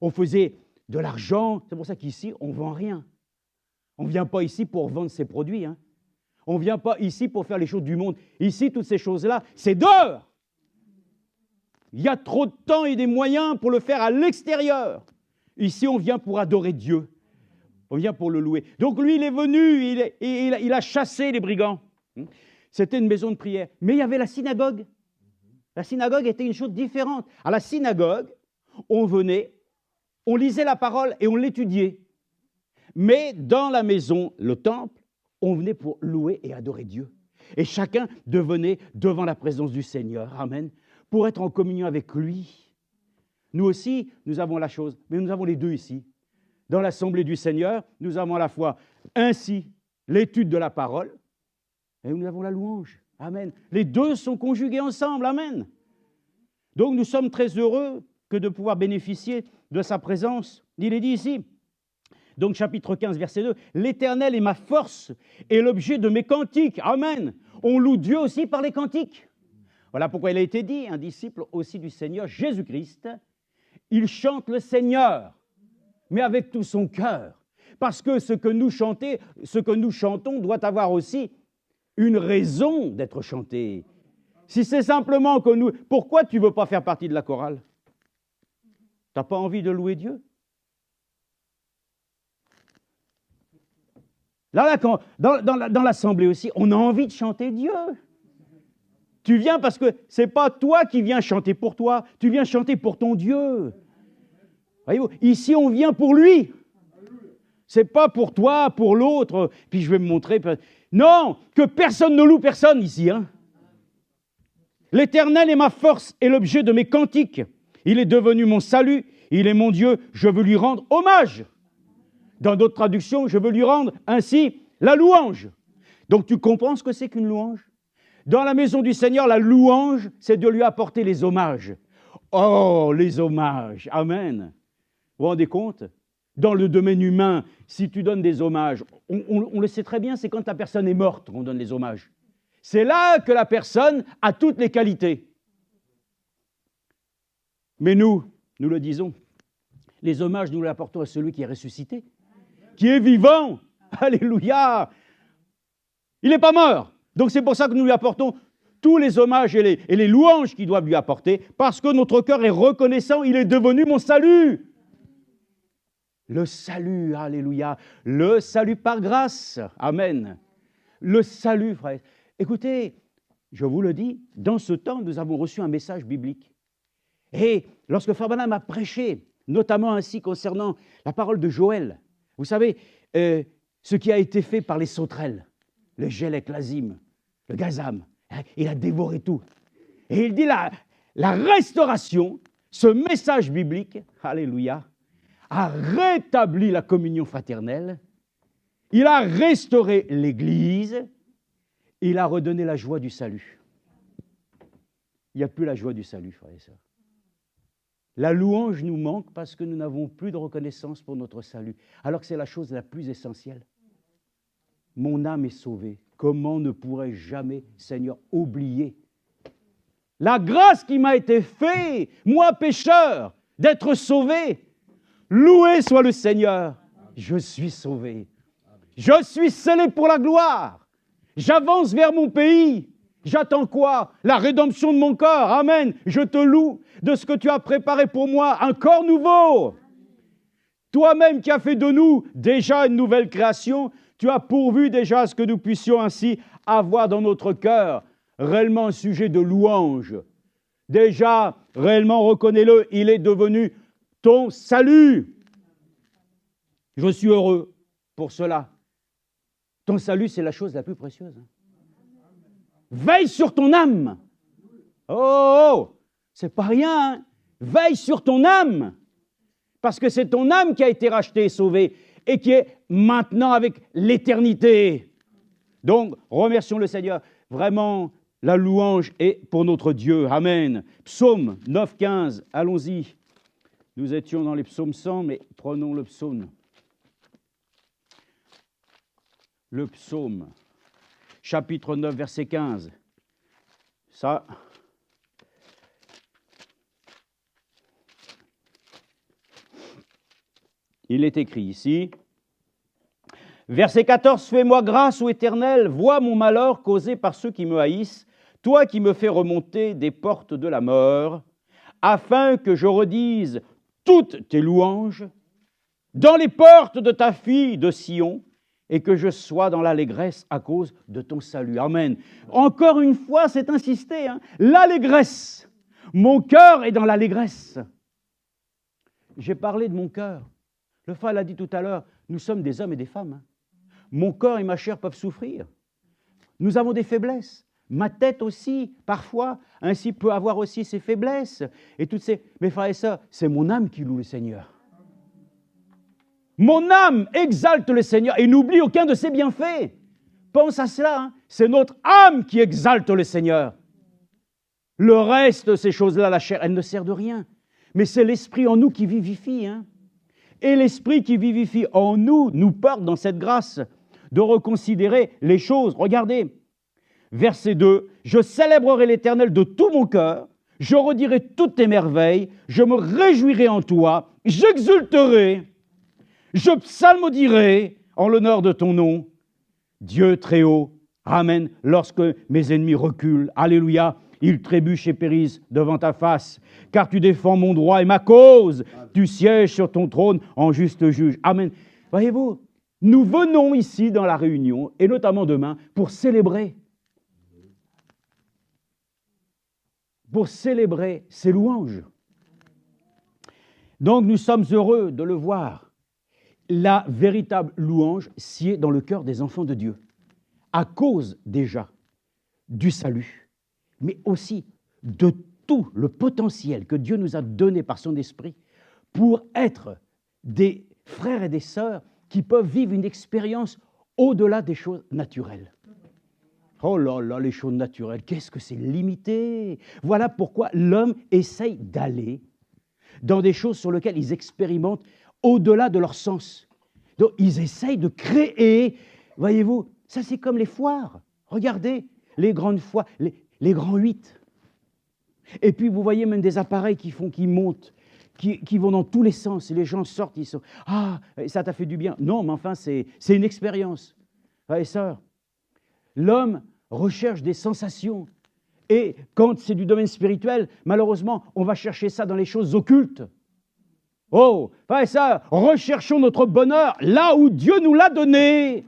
On faisait de l'argent, c'est pour ça qu'ici, on ne vend rien. On ne vient pas ici pour vendre ses produits. On ne vient pas ici pour faire les choses du monde. Ici, toutes ces choses-là, c'est dehors. Il y a trop de temps et des moyens pour le faire à l'extérieur. Ici, on vient pour adorer Dieu. On vient pour le louer. Donc lui, il est venu, il a chassé les brigands. C'était une maison de prière. Mais il y avait la synagogue. La synagogue était une chose différente. À la synagogue, on venait, on lisait la parole et on l'étudiait. Mais dans la maison, le temple, on venait pour louer et adorer Dieu. Et chacun devenait devant la présence du Seigneur. Amen. Pour être en communion avec lui. Nous aussi, nous avons la chose, mais nous avons les deux ici. Dans l'Assemblée du Seigneur, nous avons à la fois ainsi l'étude de la parole et nous avons la louange. Amen. Les deux sont conjugués ensemble. Amen. Donc nous sommes très heureux que de pouvoir bénéficier de sa présence. Il est dit ici, donc chapitre 15, verset 2, « L'Éternel est ma force et l'objet de mes cantiques. » Amen. On loue Dieu aussi par les cantiques. Voilà pourquoi il a été dit, un disciple aussi du Seigneur Jésus-Christ, il chante le Seigneur, mais avec tout son cœur. Parce que ce que nous chantons doit avoir aussi une raison d'être chanté. Si c'est simplement que nous... Pourquoi tu ne veux pas faire partie de la chorale? Tu n'as pas envie de louer Dieu? Là, dans l'assemblée aussi, on a envie de chanter Dieu. Tu viens parce que ce n'est pas toi qui viens chanter pour toi, tu viens chanter pour ton Dieu. Voyez-vous, ici, on vient pour lui. Ce n'est pas pour toi, pour l'autre, puis je vais me montrer. Non, que personne ne loue personne ici. L'Éternel est ma force et l'objet de mes cantiques. Il est devenu mon salut, il est mon Dieu, je veux lui rendre hommage. Dans d'autres traductions, je veux lui rendre ainsi la louange. Donc tu comprends ce que c'est qu'une louange? Dans la maison du Seigneur, la louange, c'est de lui apporter les hommages. Oh, les hommages, amen. Vous vous rendez compte? Dans le domaine humain, si tu donnes des hommages, on le sait très bien, c'est quand la personne est morte qu'on donne les hommages. C'est là que la personne a toutes les qualités. Mais nous le disons, les hommages, nous les apportons à celui qui est ressuscité, qui est vivant. Alléluia! Il n'est pas mort. Donc c'est pour ça que nous lui apportons tous les hommages et les louanges qu'il doit lui apporter, parce que notre cœur est reconnaissant, il est devenu mon salut. Le salut, alléluia, le salut par grâce, amen. Le salut, frère. Écoutez, je vous le dis, dans ce temps, nous avons reçu un message biblique. Et lorsque Frère Branham a prêché, notamment ainsi concernant la parole de Joël, vous savez, ce qui a été fait par les sauterelles, le Gélek, l'Azim, le Gazam, il a dévoré tout. Et il dit la restauration, ce message biblique, alléluia, a rétabli la communion fraternelle, il a restauré l'Église, il a redonné la joie du salut. Il n'y a plus la joie du salut, frères et sœurs. La louange nous manque parce que nous n'avons plus de reconnaissance pour notre salut, alors que c'est la chose la plus essentielle. Mon âme est sauvée. Comment ne pourrais-je jamais, Seigneur, oublier la grâce qui m'a été faite, moi pécheur, d'être sauvé? Loué soit le Seigneur. Je suis sauvé. Je suis scellé pour la gloire. J'avance vers mon pays. J'attends quoi? La rédemption de mon corps. Amen. Je te loue de ce que tu as préparé pour moi, un corps nouveau. Toi-même qui as fait de nous déjà une nouvelle création, Tu as pourvu déjà à ce que nous puissions ainsi avoir dans notre cœur réellement un sujet de louange. Déjà, réellement, reconnais-le, il est devenu ton salut. Je suis heureux pour cela. Ton salut, c'est la chose la plus précieuse. Veille sur ton âme. Oh, c'est pas rien. Hein? Veille sur ton âme. Parce que c'est ton âme qui a été rachetée et sauvée et qui est maintenant avec l'éternité. Donc, remercions le Seigneur. Vraiment, la louange est pour notre Dieu. Amen. Psaume 9, 15. Allons-y. Nous étions dans les psaumes 100, mais prenons le psaume. Le psaume, chapitre 9, verset 15. Ça, il est écrit ici. Verset 14, « Fais-moi grâce, ô Éternel, vois mon malheur causé par ceux qui me haïssent, toi qui me fais remonter des portes de la mort, afin que je redise toutes tes louanges dans les portes de ta fille de Sion, et que je sois dans l'allégresse à cause de ton salut. » Amen. Encore une fois, c'est insisté, hein? L'allégresse. Mon cœur est dans l'allégresse. J'ai parlé de mon cœur. Le frère l'a dit tout à l'heure, nous sommes des hommes et des femmes. Hein? Mon corps et ma chair peuvent souffrir. Nous avons des faiblesses. Ma tête aussi, parfois, ainsi peut avoir aussi ses faiblesses. Et toutes ces... Mes frères et sœurs, c'est mon âme qui loue le Seigneur. Mon âme exalte le Seigneur et n'oublie aucun de ses bienfaits. Pense à cela, hein? C'est notre âme qui exalte le Seigneur. Le reste de ces choses-là, la chair, elle ne sert de rien. Mais c'est l'Esprit en nous qui vivifie. Hein? Et l'Esprit qui vivifie en nous nous porte dans cette grâce de reconsidérer les choses. Regardez, verset 2, « Je célébrerai l'Éternel de tout mon cœur, je redirai toutes tes merveilles, je me réjouirai en toi, j'exulterai. Je psalmodierai en l'honneur de ton nom, Dieu très haut. Amen. Lorsque mes ennemis reculent, alléluia, ils trébuchent et périssent devant ta face, car tu défends mon droit et ma cause. Tu sièges sur ton trône en juste juge. Amen. Voyez-vous, nous venons ici dans la réunion, et notamment demain, pour célébrer ces louanges. Donc nous sommes heureux de le voir. La véritable louange sied dans le cœur des enfants de Dieu, à cause déjà du salut, mais aussi de tout le potentiel que Dieu nous a donné par son esprit pour être des frères et des sœurs qui peuvent vivre une expérience au-delà des choses naturelles. Oh là là, les choses naturelles, qu'est-ce que c'est limité! Voilà pourquoi l'homme essaye d'aller dans des choses sur lesquelles ils expérimentent au-delà de leur sens. Donc, ils essayent de créer, voyez-vous, ça c'est comme les foires. Regardez, les grandes foires, les grands 8. Et puis, vous voyez même des appareils qui montent, qui vont dans tous les sens. Et les gens sortent, ils sont, « Ah, ça t'a fait du bien. » Non, mais enfin, c'est une expérience. Frères et sœurs, l'homme recherche des sensations. Et quand c'est du domaine spirituel, malheureusement, on va chercher ça dans les choses occultes. Oh, frères et sœurs, recherchons notre bonheur là où Dieu nous l'a donné,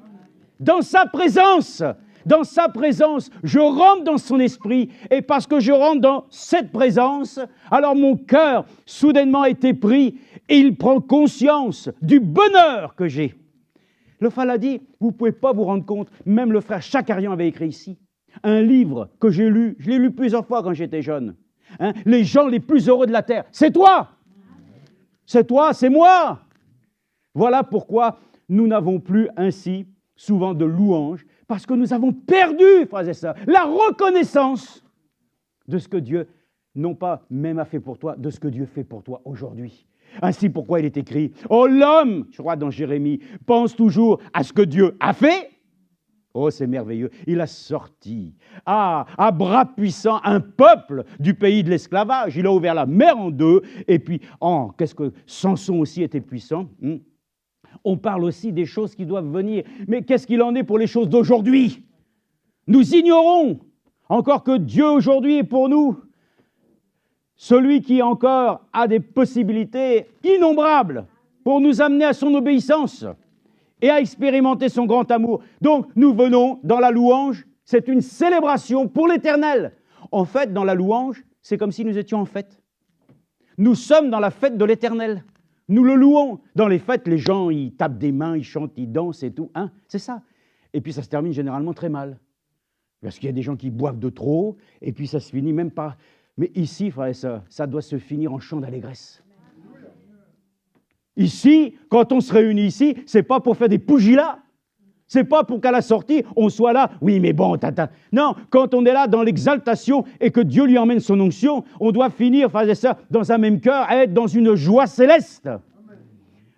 dans sa présence. Dans sa présence, je rentre dans son esprit, et parce que je rentre dans cette présence, alors mon cœur soudainement a été pris, et il prend conscience du bonheur que j'ai. Le frère l'a dit, vous ne pouvez pas vous rendre compte, même le frère Chakarian avait écrit ici, un livre que j'ai lu, je l'ai lu plusieurs fois quand j'étais jeune. Hein, les gens les plus heureux de la terre, c'est toi! C'est toi, c'est moi! Voilà pourquoi nous n'avons plus ainsi souvent de louanges, parce que nous avons perdu, frères et sœurs, la reconnaissance de ce que Dieu, non pas même a fait pour toi, de ce que Dieu fait pour toi aujourd'hui. Ainsi pourquoi il est écrit, « Oh l'homme, je crois dans Jérémie, pense toujours à ce que Dieu a fait. » Oh, c'est merveilleux. Il a sorti à bras puissants un peuple du pays de l'esclavage. Il a ouvert la mer en deux. Et puis, qu'est-ce que Samson aussi était puissant. On parle aussi des choses qui doivent venir. Mais qu'est-ce qu'il en est pour les choses d'aujourd'hui? Nous ignorons encore que Dieu aujourd'hui est pour nous celui qui encore a des possibilités innombrables pour nous amener à son obéissance. et à expérimenter son grand amour. Donc, nous venons dans la louange, c'est une célébration pour l'Éternel. En fait, dans la louange, c'est comme si nous étions en fête. Nous sommes dans la fête de l'Éternel. Nous le louons. Dans les fêtes, les gens, ils tapent des mains, ils chantent, ils dansent et tout. Hein, c'est ça. Et puis, ça se termine généralement très mal. Parce qu'il y a des gens qui boivent de trop, et puis ça se finit même par... Mais ici, frères et sœurs, ça doit se finir en chant d'allégresse. Ici, quand on se réunit ici, c'est pas pour faire des pougilats. C'est pas pour qu'à la sortie, on soit là, oui, mais bon, tata. Non, quand on est là dans l'exaltation et que Dieu lui emmène son onction, on doit finir, frères et sœurs, dans un même cœur, à être dans une joie céleste.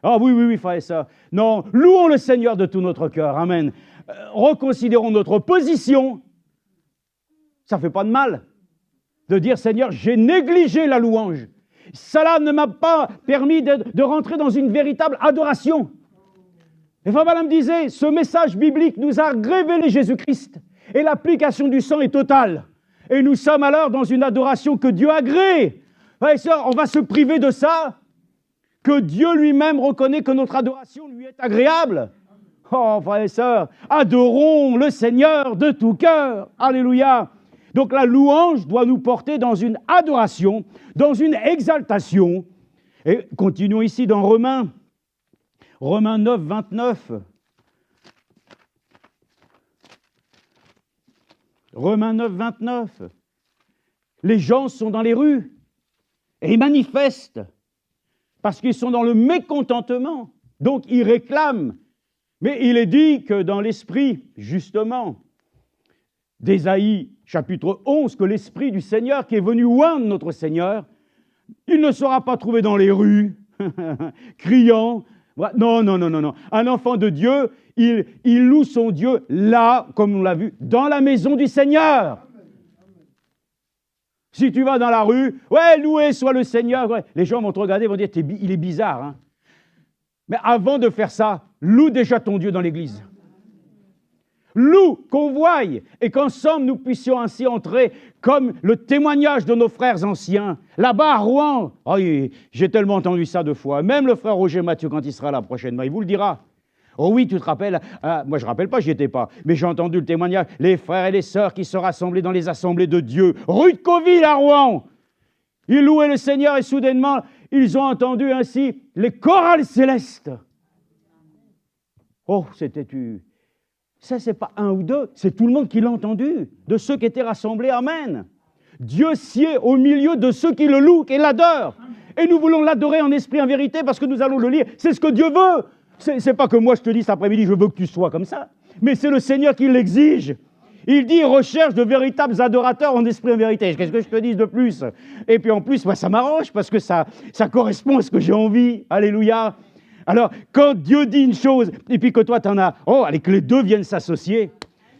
Ah oui, frères et sœurs. Non, louons le Seigneur de tout notre cœur. Amen. Reconsidérons notre position. Ça ne fait pas de mal de dire, Seigneur, j'ai négligé la louange. Cela ne m'a pas permis de rentrer dans une véritable adoration. Et Frère Branham disait, ce message biblique nous a révélé Jésus-Christ. Et l'application du sang est totale. Et nous sommes alors dans une adoration que Dieu agrée. Frères et sœurs, on va se priver de ça, que Dieu lui-même reconnaît que notre adoration lui est agréable. Oh, frères et sœurs, adorons le Seigneur de tout cœur. Alléluia. Donc la louange doit nous porter dans une adoration, dans une exaltation. Et continuons ici dans Romains 9, 29. Romains 9, 29. Les gens sont dans les rues et ils manifestent parce qu'ils sont dans le mécontentement. Donc ils réclament. Mais il est dit que dans l'esprit, justement, d'Ésaïe, chapitre 11, que l'Esprit du Seigneur qui est venu oindre notre Seigneur, il ne sera pas trouvé dans les rues, criant. Non. Un enfant de Dieu, il loue son Dieu là, comme on l'a vu, dans la maison du Seigneur. Si tu vas dans la rue, ouais, loué soit le Seigneur. Ouais. Les gens vont te regarder, vont dire, il est bizarre. Hein. Mais avant de faire ça, loue déjà ton Dieu dans l'église. Loue, qu'on voie, et qu'ensemble nous puissions ainsi entrer comme le témoignage de nos frères anciens. Là-bas à Rouen, oh, j'ai tellement entendu ça 2 fois. Même le frère Roger Mathieu, quand il sera là prochainement, il vous le dira. Oh oui, tu te rappelles, moi je ne rappelle pas, j'y étais pas, mais j'ai entendu le témoignage, les frères et les sœurs qui se rassemblaient dans les assemblées de Dieu, rue de Coville à Rouen. Ils louaient le Seigneur et soudainement, ils ont entendu ainsi les chorales célestes. Oh, c'était... Ça, ce n'est pas 1 ou 2, c'est tout le monde qui l'a entendu, de ceux qui étaient rassemblés. Amen. Dieu sied au milieu de ceux qui le louent et l'adorent. Et nous voulons l'adorer en esprit, en vérité, parce que nous allons le lire. C'est ce que Dieu veut. C'est pas que moi je te dis cet après-midi, je veux que tu sois comme ça. Mais c'est le Seigneur qui l'exige. Il dit, recherche de véritables adorateurs en esprit, en vérité. Qu'est-ce que je te dis de plus? Et puis en plus, moi, ça m'arrange, parce que ça correspond à ce que j'ai envie. Alléluia. Alors, quand Dieu dit une chose, et puis que toi, tu en as, allez, que les deux viennent s'associer,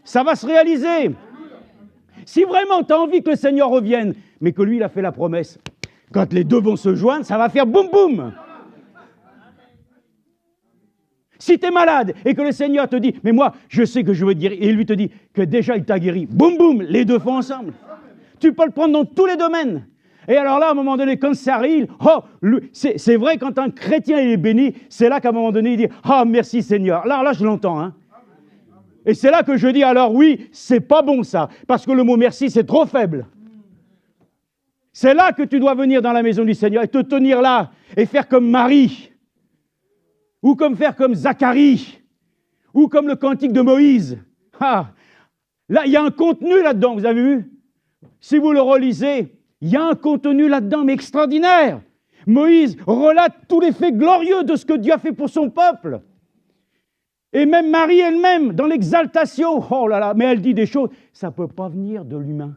ça va se réaliser. Si vraiment tu as envie que le Seigneur revienne, mais que lui, il a fait la promesse, quand les deux vont se joindre, ça va faire boum boum. Si tu es malade et que le Seigneur te dit, mais moi, je sais que je veux te guérir, et lui te dit que déjà il t'a guéri, boum boum, les deux font ensemble. Tu peux le prendre dans tous les domaines. Et alors là, à un moment donné, quand ça arrive, c'est vrai, quand un chrétien il est béni, c'est là qu'à un moment donné, il dit, merci Seigneur. Là, je l'entends. Hein. Et c'est là que je dis, alors oui, c'est pas bon ça, parce que le mot merci, c'est trop faible. C'est là que tu dois venir dans la maison du Seigneur et te tenir là, et faire comme Marie, ou faire comme Zacharie, ou comme le cantique de Moïse. Là, il y a un contenu là-dedans, vous avez vu? Si vous le relisez, il y a un contenu là-dedans, mais extraordinaire. Moïse relate tous les faits glorieux de ce que Dieu a fait pour son peuple. Et même Marie elle-même, dans l'exaltation, mais elle dit des choses, ça ne peut pas venir de l'humain.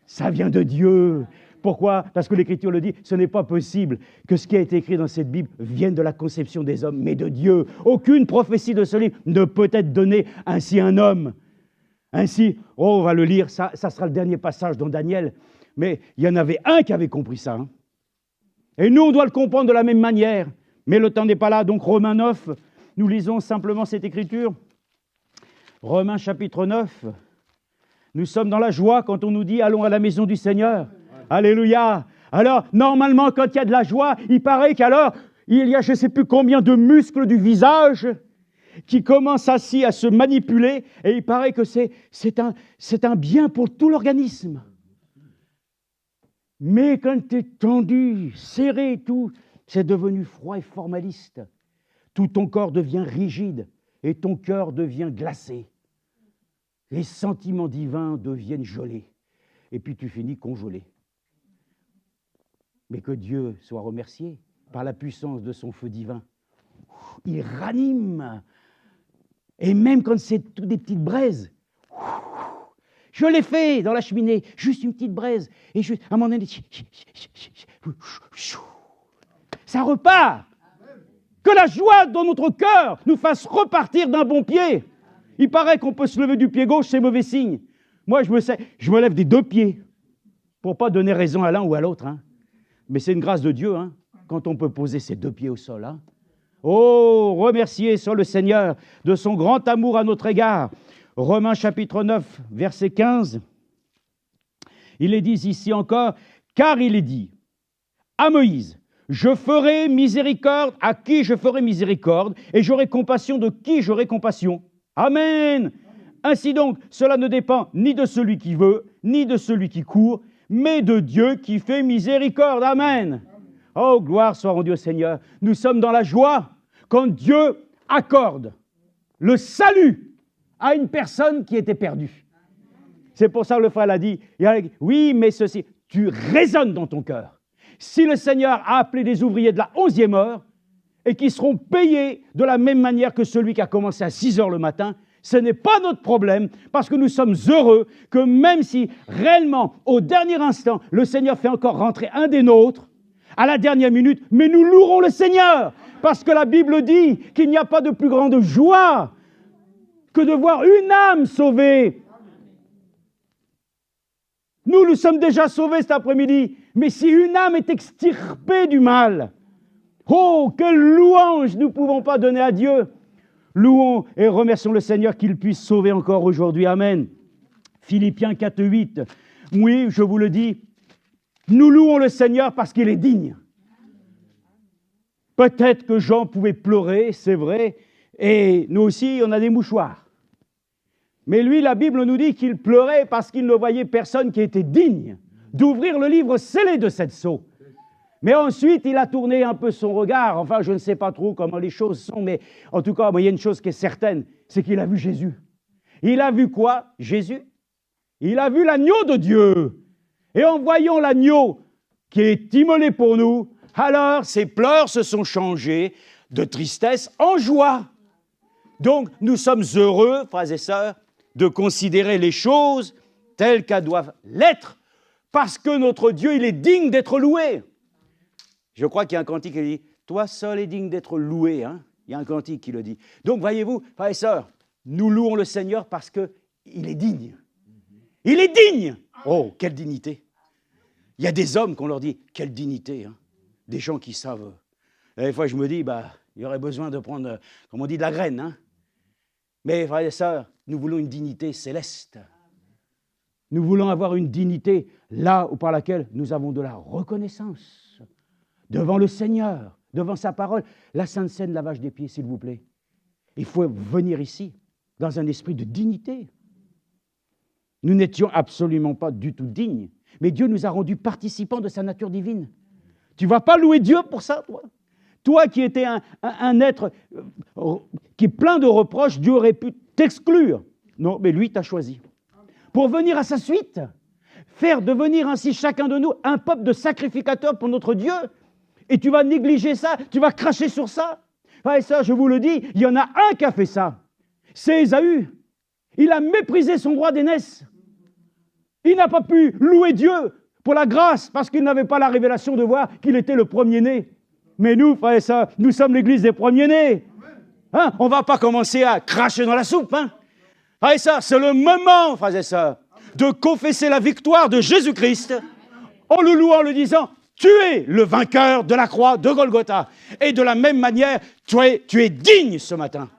Ça vient de Dieu. Pourquoi? Parce que l'Écriture le dit, ce n'est pas possible que ce qui a été écrit dans cette Bible vienne de la conception des hommes, mais de Dieu. Aucune prophétie de ce livre ne peut être donnée ainsi à un homme. Ainsi, on va le lire, ça sera le dernier passage dans Daniel. Mais il y en avait un qui avait compris ça. Hein. Et nous, on doit le comprendre de la même manière. Mais le temps n'est pas là. Donc, Romains 9, nous lisons simplement cette écriture. Romains chapitre 9. Nous sommes dans la joie quand on nous dit « Allons à la maison du Seigneur ». Alléluia. Alors, normalement, quand il y a de la joie, il paraît qu'alors, il y a je ne sais plus combien de muscles du visage qui commence ainsi à se manipuler, et il paraît que c'est un bien pour tout l'organisme. Mais quand tu es tendu, serré et tout, c'est devenu froid et formaliste. Tout ton corps devient rigide et ton cœur devient glacé. Les sentiments divins deviennent gelés. Et puis tu finis congelé. Mais que Dieu soit remercié par la puissance de son feu divin. Il ranime. Et même quand c'est toutes des petites braises. Je l'ai fait dans la cheminée, juste une petite braise. Et à un moment donné, ça repart. Que la joie dans notre cœur nous fasse repartir d'un bon pied. Il paraît qu'on peut se lever du pied gauche, c'est mauvais signe. Moi, je me lève des deux pieds pour ne pas donner raison à l'un ou à l'autre. Hein. Mais c'est une grâce de Dieu hein, quand on peut poser ses deux pieds au sol. Hein. Oh, remerciez soit le Seigneur de son grand amour à notre égard. Romains chapitre 9, verset 15. Il est dit ici encore, car il est dit à Moïse, je ferai miséricorde à qui je ferai miséricorde, et j'aurai compassion de qui j'aurai compassion. Amen. Ainsi donc, cela ne dépend ni de celui qui veut, ni de celui qui court, mais de Dieu qui fait miséricorde. Amen. Oh, gloire soit rendue au Seigneur. Nous sommes dans la joie quand Dieu accorde le salut à une personne qui était perdue. C'est pour ça que le frère l'a dit. Oui, mais ceci, tu raisonnes dans ton cœur. Si le Seigneur a appelé des ouvriers de la 11e heure et qui seront payés de la même manière que celui qui a commencé à 6 heures le matin, ce n'est pas notre problème parce que nous sommes heureux que même si réellement, au dernier instant, le Seigneur fait encore rentrer un des nôtres, à la dernière minute, mais nous louerons le Seigneur parce que la Bible dit qu'il n'y a pas de plus grande joie que de voir une âme sauvée. Nous sommes déjà sauvés cet après-midi, mais si une âme est extirpée du mal, oh, quelle louange nous ne pouvons pas donner à Dieu. Louons et remercions le Seigneur qu'il puisse sauver encore aujourd'hui. Amen. Philippiens 4, 8. Oui, je vous le dis, nous louons le Seigneur parce qu'il est digne. Peut-être que Jean pouvait pleurer, c'est vrai, et nous aussi, on a des mouchoirs. Mais lui, la Bible nous dit qu'il pleurait parce qu'il ne voyait personne qui était digne d'ouvrir le livre scellé de cette sceau. Mais ensuite, il a tourné un peu son regard. Enfin, je ne sais pas trop comment les choses sont, mais en tout cas, il y a une chose qui est certaine, c'est qu'il a vu Jésus. Il a vu quoi, Jésus? Il a vu l'agneau de Dieu. Et en voyant l'agneau qui est immolé pour nous, alors ses pleurs se sont changés de tristesse en joie. Donc, nous sommes heureux, frères et sœurs, de considérer les choses telles qu'elles doivent l'être, parce que notre Dieu, il est digne d'être loué. Je crois qu'il y a un cantique qui dit « Toi seul est digne d'être loué. Hein » Il y a un cantique qui le dit. Donc, voyez-vous, frères et sœurs, nous louons le Seigneur parce qu'il est digne. Il est digne. Oh, quelle dignité. Il y a des hommes qu'on leur dit « Quelle dignité. Hein » Des gens qui savent. Et des fois, je me dis, il y aurait besoin de prendre, comme on dit, de la graine. Hein. Mais, frères et sœurs, nous voulons une dignité céleste. Nous voulons avoir une dignité là où par laquelle nous avons de la reconnaissance devant le Seigneur, devant sa parole. La Sainte Seine, lavage des pieds, s'il vous plaît. Il faut venir ici dans un esprit de dignité. Nous n'étions absolument pas du tout dignes, mais Dieu nous a rendus participants de sa nature divine. Tu ne vas pas louer Dieu pour ça, toi? Toi qui étais un être qui est plein de reproches, Dieu aurait pu t'exclure. Non, mais lui t'a choisi. Pour venir à sa suite, faire devenir ainsi chacun de nous un peuple de sacrificateurs pour notre Dieu. Et tu vas négliger ça, tu vas cracher sur ça. Et ça, je vous le dis, il y en a un qui a fait ça. C'est Ésaü. Il a méprisé son droit d'aînesse. Il n'a pas pu louer Dieu pour la grâce, parce qu'il n'avait pas la révélation de voir qu'il était le premier-né. Mais nous, frères et sœurs, nous sommes l'église des premiers-nés. Hein? On ne va pas commencer à cracher dans la soupe. Hein? Frères et sœurs, c'est le moment, frères et sœurs, de confesser la victoire de Jésus-Christ en le louant, en le disant, tu es le vainqueur de la croix de Golgotha. Et de la même manière, tu es digne ce matin.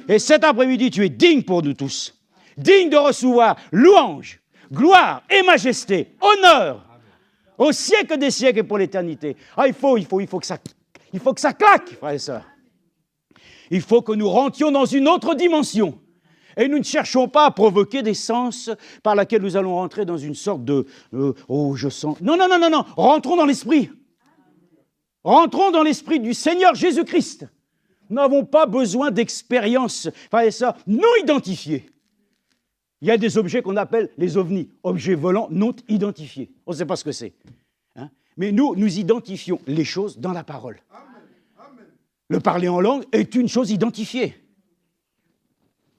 Et cet après-midi, tu es digne pour nous tous. Digne de recevoir louange, gloire et majesté, honneur, au siècle des siècles et pour l'éternité. Ah, il faut que ça claque, frères et sœurs. Il faut que nous rentrions dans une autre dimension. Et nous ne cherchons pas à provoquer des sens par laquelle nous allons rentrer dans une sorte de oh, je sens. Non, non, non, non, non. Rentrons dans l'esprit. Rentrons dans l'esprit du Seigneur Jésus-Christ. Nous n'avons pas besoin d'expériences, ça, non identifiées. Il y a des objets qu'on appelle les ovnis, objets volants non identifiés. On ne sait pas ce que c'est. Hein? Mais nous identifions les choses dans la parole. Amen. Le parler en langue est une chose identifiée.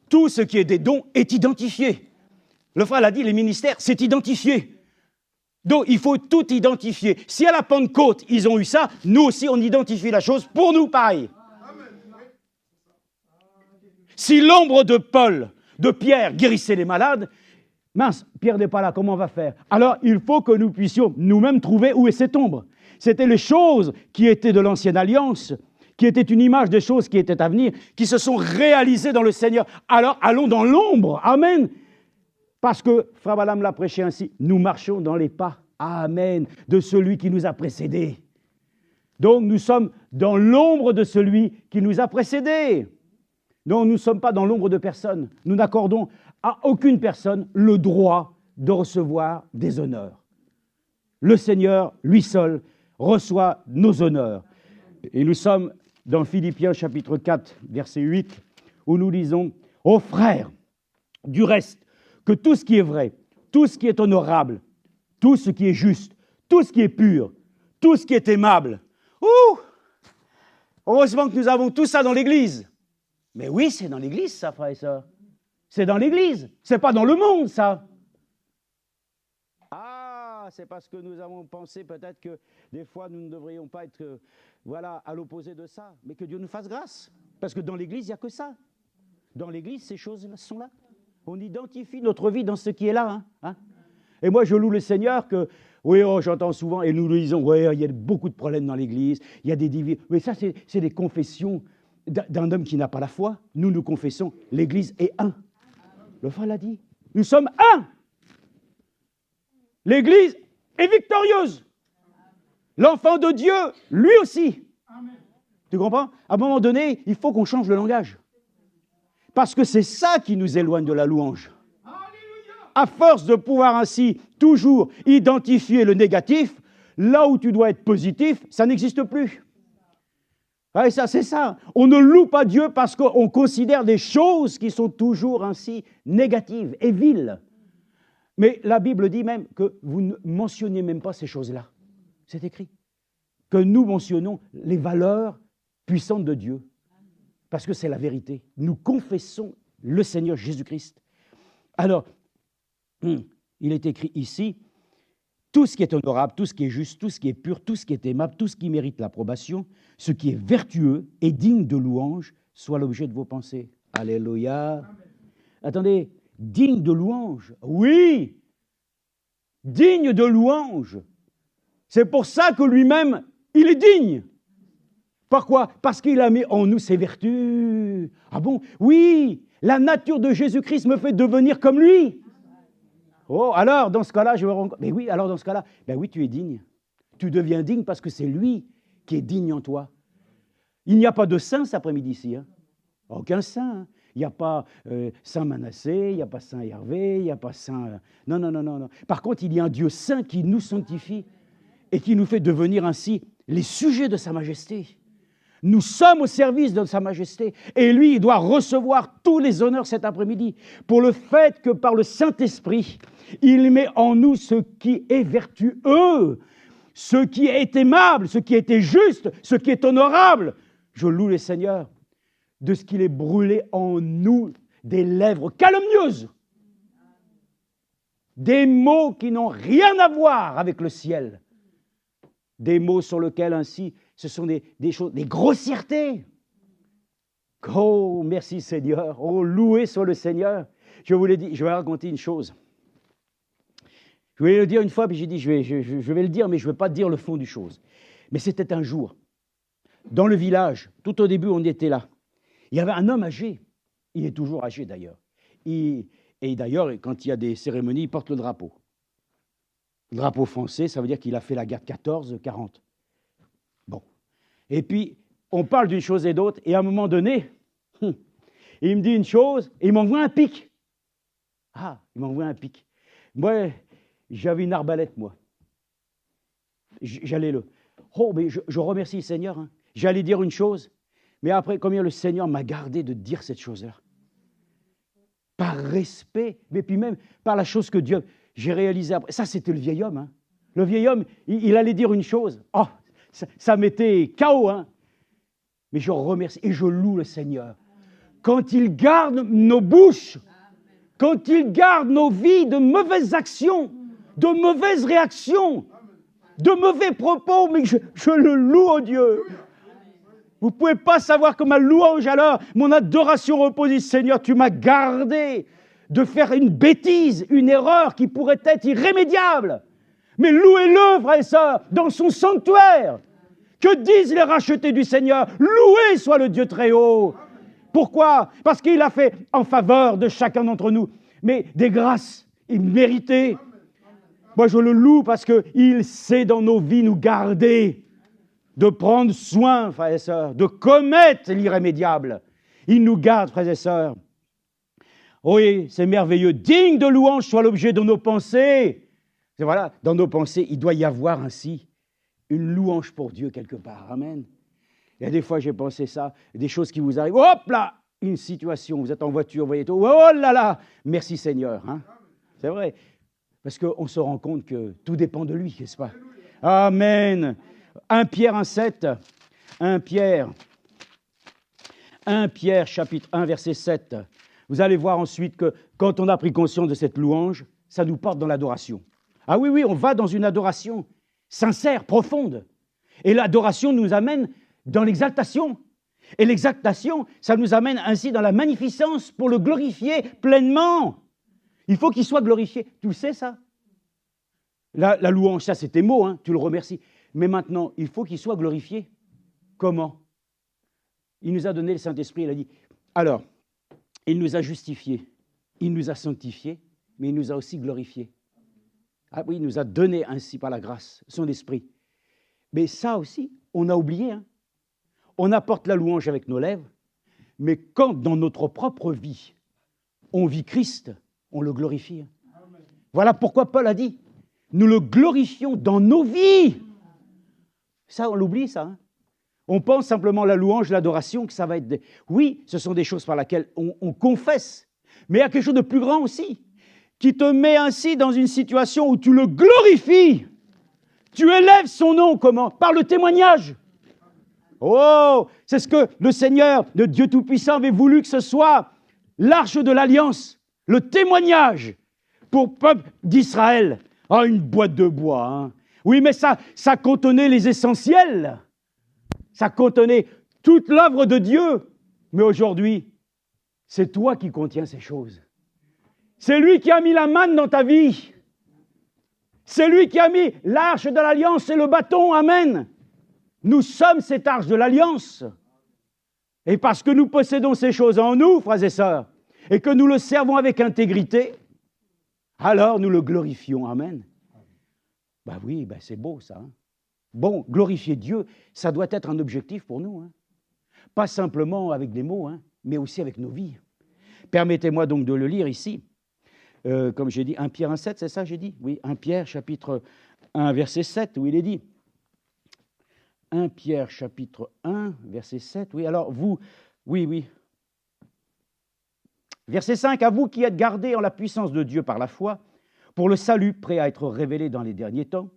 Tout ce qui est des dons est identifié. Le frère l'a dit, les ministères, c'est identifié. Donc, il faut tout identifier. Si à la Pentecôte, ils ont eu ça, nous aussi, on identifie la chose pour nous, pareil. Si l'ombre de Paul, de Pierre, guérissait les malades, mince, Pierre n'est pas là, comment on va faire? Alors, il faut que nous puissions nous-mêmes trouver où est cette ombre. C'était les choses qui étaient de l'ancienne alliance, qui étaient une image des choses qui étaient à venir, qui se sont réalisées dans le Seigneur. Alors, allons dans l'ombre. Amen. Parce que, Frère Balaam l'a prêché ainsi, nous marchons dans les pas, amen, de celui qui nous a précédés. Donc, nous sommes dans l'ombre de celui qui nous a précédés. Donc, nous ne sommes pas dans l'ombre de personne. Nous n'accordons à aucune personne le droit de recevoir des honneurs. Le Seigneur, lui seul, reçoit nos honneurs. Et nous sommes dans Philippiens chapitre 4, verset 8, où nous lisons « Ô frères, du reste, que tout ce qui est vrai, tout ce qui est honorable, tout ce qui est juste, tout ce qui est pur, tout ce qui est aimable. » Ouh! Heureusement que nous avons tout ça dans l'Église. Mais oui, c'est dans l'Église, ça, frère et sœurs. C'est dans l'Église. C'est pas dans le monde, ça. Ah, c'est parce que nous avons pensé peut-être que des fois, nous ne devrions pas être à l'opposé de ça. Mais que Dieu nous fasse grâce. Parce que dans l'Église, il n'y a que ça. Dans l'Église, ces choses sont là. On identifie notre vie dans ce qui est là. Hein. Et moi, je loue le Seigneur que, oui, j'entends souvent, et nous le disons, oui, il y a beaucoup de problèmes dans l'Église, il y a des divisions. Mais ça, c'est des confessions d'un homme qui n'a pas la foi. Nous confessons, l'Église est un. Le frère l'a dit. Nous sommes un. L'Église est victorieuse. L'enfant de Dieu, lui aussi. Tu comprends? À un moment donné, il faut qu'on change le langage. Parce que c'est ça qui nous éloigne de la louange. À force de pouvoir ainsi toujours identifier le négatif, là où tu dois être positif, ça n'existe plus. Et ça, c'est ça. On ne loue pas Dieu parce qu'on considère des choses qui sont toujours ainsi négatives et viles. Mais la Bible dit même que vous ne mentionnez même pas ces choses-là. C'est écrit. Que nous mentionnons les valeurs puissantes de Dieu. Parce que c'est la vérité. Nous confessons le Seigneur Jésus-Christ. Alors, il est écrit ici, tout ce qui est honorable, tout ce qui est juste, tout ce qui est pur, tout ce qui est aimable, tout ce qui mérite l'approbation, ce qui est vertueux et digne de louange, soit l'objet de vos pensées. Alléluia. Amen. Attendez, digne de louange, oui, digne de louange. C'est pour ça que lui-même, il est digne. Pourquoi? Parce qu'il a mis en nous ses vertus. Ah bon? Oui, la nature de Jésus-Christ me fait devenir comme lui. Oh, alors, dans ce cas-là, je vais rencontrer. Mais oui, alors dans ce cas-là, ben oui, tu es digne. Tu deviens digne parce que c'est lui qui est digne en toi. Il n'y a pas de saint cet après-midi ici. Hein? Aucun saint. Hein? Il n'y a pas saint Manassé, il n'y a pas saint Hervé, il n'y a pas saint... Non, non, non, non, non. Par contre, il y a un Dieu saint qui nous sanctifie et qui nous fait devenir ainsi les sujets de sa majesté. Nous sommes au service de sa majesté et lui, il doit recevoir tous les honneurs cet après-midi pour le fait que par le Saint-Esprit, il met en nous ce qui est vertueux, ce qui est aimable, ce qui est juste, ce qui est honorable. Je loue le Seigneur de ce qu'il est brûlé en nous des lèvres calomnieuses, des mots qui n'ont rien à voir avec le ciel, des mots sur lesquels ainsi ce sont des choses, des grossièretés. Oh, merci Seigneur. Oh, loué soit le Seigneur. Je vous l'ai dit, je vais raconter une chose. Je voulais le dire une fois, puis j'ai dit, je vais le dire, mais je ne vais pas dire le fond du chose. Mais c'était un jour, dans le village, tout au début, on était là. Il y avait un homme âgé. Il est toujours âgé d'ailleurs. Et d'ailleurs, quand il y a des cérémonies, il porte le drapeau. Le drapeau français, ça veut dire qu'il a fait la guerre de 14-40. Bon. Et puis, on parle d'une chose et d'autre, et à un moment donné, Et il me dit une chose, et il m'envoie un pic. Ah, il m'envoie un pic. Moi, j'avais une arbalète, moi. J'allais le... Oh, mais je remercie le Seigneur. Hein. J'allais dire une chose, mais après, combien le Seigneur m'a gardé de dire cette chose-là. Par respect, mais puis même par la chose que Dieu... J'ai réalisé après. Ça, c'était le vieil homme. Hein. Le vieil homme, il allait dire une chose. Oh, ça m'était KO. Hein. Mais je remercie et je loue le Seigneur. Quand il garde nos bouches, quand il garde nos vies de mauvaises actions, de mauvaises réactions, de mauvais propos, mais je le loue, oh Dieu. Vous ne pouvez pas savoir que ma louange alors, mon adoration repose, Seigneur, tu m'as gardé de faire une bêtise, une erreur qui pourrait être irrémédiable. Mais louez-le, frères et sœurs, dans son sanctuaire. Que disent les rachetés du Seigneur? Loué soit le Dieu très haut. Pourquoi? Parce qu'il a fait en faveur de chacun d'entre nous, mais des grâces imméritées. Moi, je le loue parce qu'il sait dans nos vies nous garder, de prendre soin, frères et sœurs, de commettre l'irrémédiable. Il nous garde, frères et sœurs. Oui, c'est merveilleux. Digne de louange soit l'objet de nos pensées. Et voilà, dans nos pensées, il doit y avoir ainsi une louange pour Dieu quelque part. Amen. Il y a des fois, j'ai pensé ça, des choses qui vous arrivent. Hop là, une situation, vous êtes en voiture, vous voyez tout. Oh là là, merci Seigneur. Hein. C'est vrai, parce qu'on se rend compte que tout dépend de lui, n'est-ce pas? Amen. 1 Pierre 1,7. 1 Pierre chapitre 1, verset 7. Vous allez voir ensuite que quand on a pris conscience de cette louange, ça nous porte dans l'adoration. Ah oui, oui, on va dans une adoration sincère, profonde. Et l'adoration nous amène dans l'exaltation. Et l'exaltation, ça nous amène ainsi dans la magnificence pour le glorifier pleinement. Il faut qu'il soit glorifié. Tu le sais, ça? La louange, ça, c'est tes mots, hein, tu le remercies. Mais maintenant, il faut qu'il soit glorifié. Comment? Il nous a donné le Saint-Esprit, il a dit, alors, il nous a justifiés, il nous a sanctifiés, mais il nous a aussi glorifiés. Ah oui, il nous a donné ainsi par la grâce son esprit. Mais ça aussi, on a oublié. Hein. On apporte la louange avec nos lèvres, mais quand dans notre propre vie, on vit Christ, on le glorifie. Amen. Voilà pourquoi Paul a dit, nous le glorifions dans nos vies. Ça, on l'oublie, ça. Hein. On pense simplement à la louange, l'adoration, que ça va être... Oui, ce sont des choses par lesquelles on confesse, mais il y a quelque chose de plus grand aussi, qui te met ainsi dans une situation où tu le glorifies. Tu élèves son nom, comment? Par le témoignage. Oh, c'est ce que le Seigneur, le Dieu Tout-Puissant, avait voulu que ce soit l'arche de l'Alliance, le témoignage pour le peuple d'Israël. Ah, une boîte de bois, hein. Oui, mais ça contenait les essentiels. Ça contenait toute l'œuvre de Dieu. Mais aujourd'hui, c'est toi qui contiens ces choses. C'est lui qui a mis la manne dans ta vie. C'est lui qui a mis l'arche de l'Alliance et le bâton. Amen. Nous sommes cette arche de l'Alliance. Et parce que nous possédons ces choses en nous, frères et sœurs, et que nous le servons avec intégrité, alors nous le glorifions. Amen. Ben oui, ben c'est beau ça. Hein. Bon, glorifier Dieu, ça doit être un objectif pour nous. Hein. Pas simplement avec des mots, hein, mais aussi avec nos vies. Permettez-moi donc de le lire ici. Comme j'ai dit, 1 Pierre 1,7, c'est ça j'ai dit? Oui, 1 Pierre chapitre 1, verset 7, où il est dit. 1 Pierre chapitre 1, verset 7, oui, alors vous, oui. Verset 5, à vous qui êtes gardés en la puissance de Dieu par la foi, pour le salut prêt à être révélé dans les derniers temps,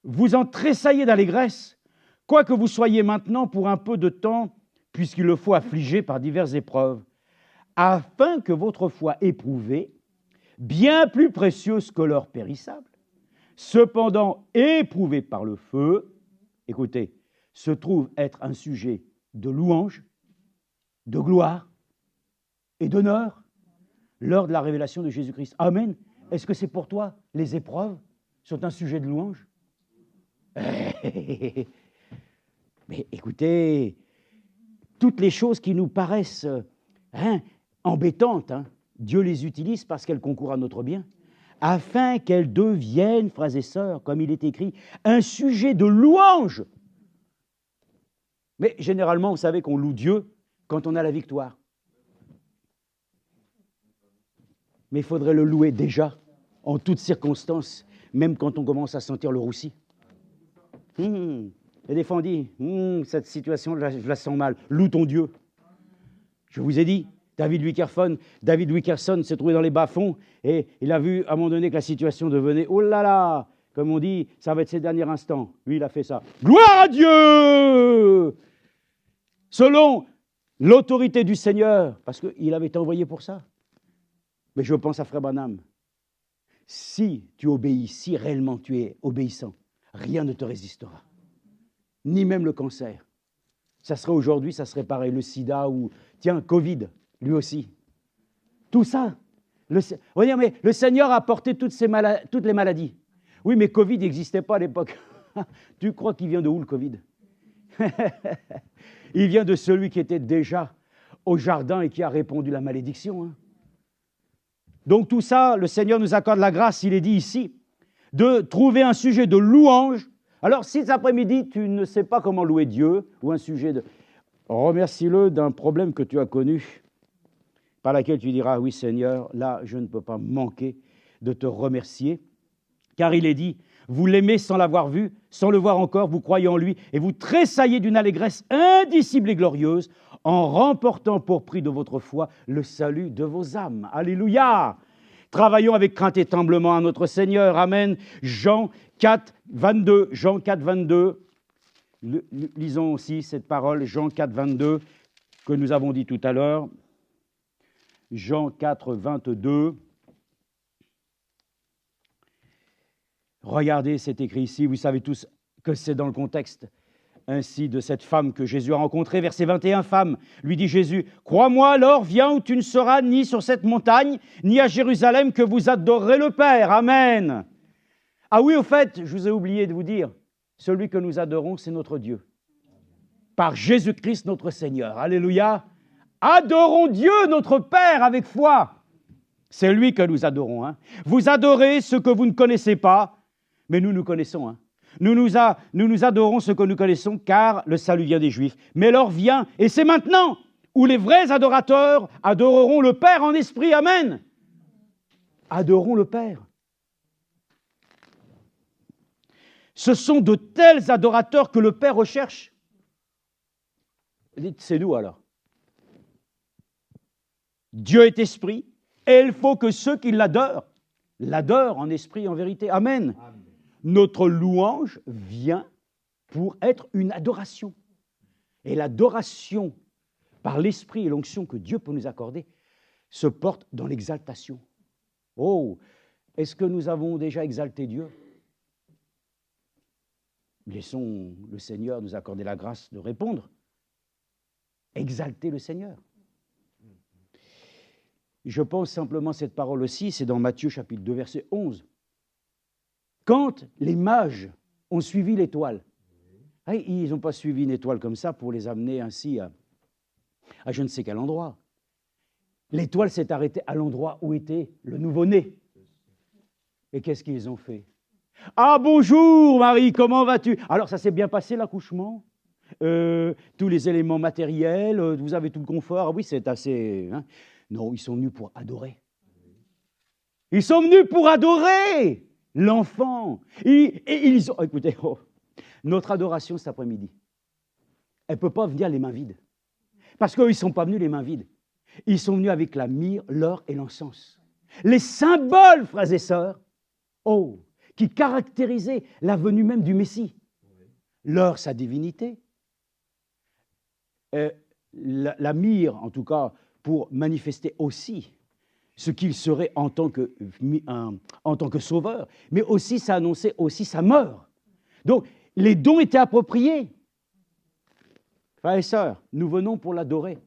vous en tressaillez d'allégresse, quoique vous soyez maintenant pour un peu de temps, puisqu'il le faut affliger par diverses épreuves, afin que votre foi éprouvée, bien plus précieuse que l'or périssable, cependant éprouvée par le feu, écoutez, se trouve être un sujet de louange, de gloire et d'honneur lors de la révélation de Jésus-Christ. Amen. Est-ce que c'est pour toi, les épreuves sont un sujet de louange? Mais écoutez, toutes les choses qui nous paraissent embêtantes, Dieu les utilise parce qu'elles concourent à notre bien, afin qu'elles deviennent, frères et sœurs, comme il est écrit, un sujet de louange. Mais généralement, vous savez qu'on loue Dieu quand on a la victoire. Mais il faudrait le louer déjà, en toutes circonstances, même quand on commence à sentir le roussi. Et des fois on dit, cette situation, je la sens mal. Loue ton Dieu. Je vous ai dit, David Wickerson s'est trouvé dans les bas-fonds et il a vu à un moment donné que la situation devenait, oh là là, comme on dit, ça va être ses derniers instants. Lui, il a fait ça. Gloire à Dieu! Selon l'autorité du Seigneur, parce qu'il avait été envoyé pour ça. Mais je pense à Frère Branham. Si tu obéis, si réellement tu es obéissant, rien ne te résistera. Ni même le cancer. Ça serait aujourd'hui, ça serait pareil, le sida ou, tiens, Covid, lui aussi. Tout ça. On va dire, mais le Seigneur a porté toutes les maladies. Oui, mais Covid n'existait pas à l'époque. Tu crois qu'il vient de où, le Covid? Il vient de celui qui était déjà au jardin et qui a répandu la malédiction. Hein. Donc tout ça, le Seigneur nous accorde la grâce, il est dit ici, de trouver un sujet de louange. Alors si cet après-midi, tu ne sais pas comment louer Dieu, ou un sujet de... Remercie-le d'un problème que tu as connu, par laquelle tu diras, oui Seigneur, là je ne peux pas manquer de te remercier, car il est dit, vous l'aimez sans l'avoir vu, sans le voir encore, vous croyez en lui, et vous tressaillez d'une allégresse indicible et glorieuse, en remportant pour prix de votre foi le salut de vos âmes. Alléluia! Travaillons avec crainte et tremblement à notre Seigneur. Amen. Jean 4, 22. Jean 4, 22. Lisons aussi cette parole, Jean 4, 22, que nous avons dit tout à l'heure. Jean 4, 22. Regardez, c'est écrit ici, vous savez tous que c'est dans le contexte ainsi de cette femme que Jésus a rencontrée. Verset 21, femme, lui dit Jésus, crois-moi alors, viens où tu ne seras ni sur cette montagne, ni à Jérusalem, que vous adorerez le Père. Amen. Ah oui, au fait, je vous ai oublié de vous dire, celui que nous adorons, c'est notre Dieu. Par Jésus-Christ, notre Seigneur. Alléluia. Adorons Dieu, notre Père, avec foi. C'est lui que nous adorons. Hein. Vous adorez ce que vous ne connaissez pas, mais nous connaissons. Hein. Nous nous adorons ce que nous connaissons, car le salut vient des Juifs. Mais l'heure vient, et c'est maintenant, où les vrais adorateurs adoreront le Père en esprit. Amen. Adorons le Père. Ce sont de tels adorateurs que le Père recherche. Dites, c'est nous alors. Dieu est esprit, et il faut que ceux qui l'adorent en esprit et en vérité. Amen. Amen. Notre louange vient pour être une adoration. Et l'adoration par l'esprit et l'onction que Dieu peut nous accorder se porte dans l'exaltation. Oh, est-ce que nous avons déjà exalté Dieu? Laissons le Seigneur nous accorder la grâce de répondre. Exalter le Seigneur. Je pense simplement cette parole aussi, c'est dans Matthieu chapitre 2, verset 11. Quand les mages ont suivi l'étoile, ils n'ont pas suivi une étoile comme ça pour les amener ainsi à je ne sais quel endroit. L'étoile s'est arrêtée à l'endroit où était le nouveau-né. Et qu'est-ce qu'ils ont fait? Ah bonjour Marie, comment vas-tu? Alors ça s'est bien passé l'accouchement? Tous les éléments matériels, vous avez tout le confort? Ah oui, c'est assez... Hein. Non, ils sont venus pour adorer. Ils sont venus pour adorer l'enfant. Ils ont... Écoutez, notre adoration cet après-midi, elle ne peut pas venir les mains vides. Parce qu'eux, ils ne sont pas venus les mains vides. Ils sont venus avec la myrrhe, l'or et l'encens. Les symboles, frères et sœurs, qui caractérisaient la venue même du Messie. L'or, sa divinité. La myrrhe, en tout cas, pour manifester aussi ce qu'il serait en tant que sauveur, mais aussi ça annonçait aussi sa mort. Donc, les dons étaient appropriés. Frères et sœurs, nous venons pour l'adorer.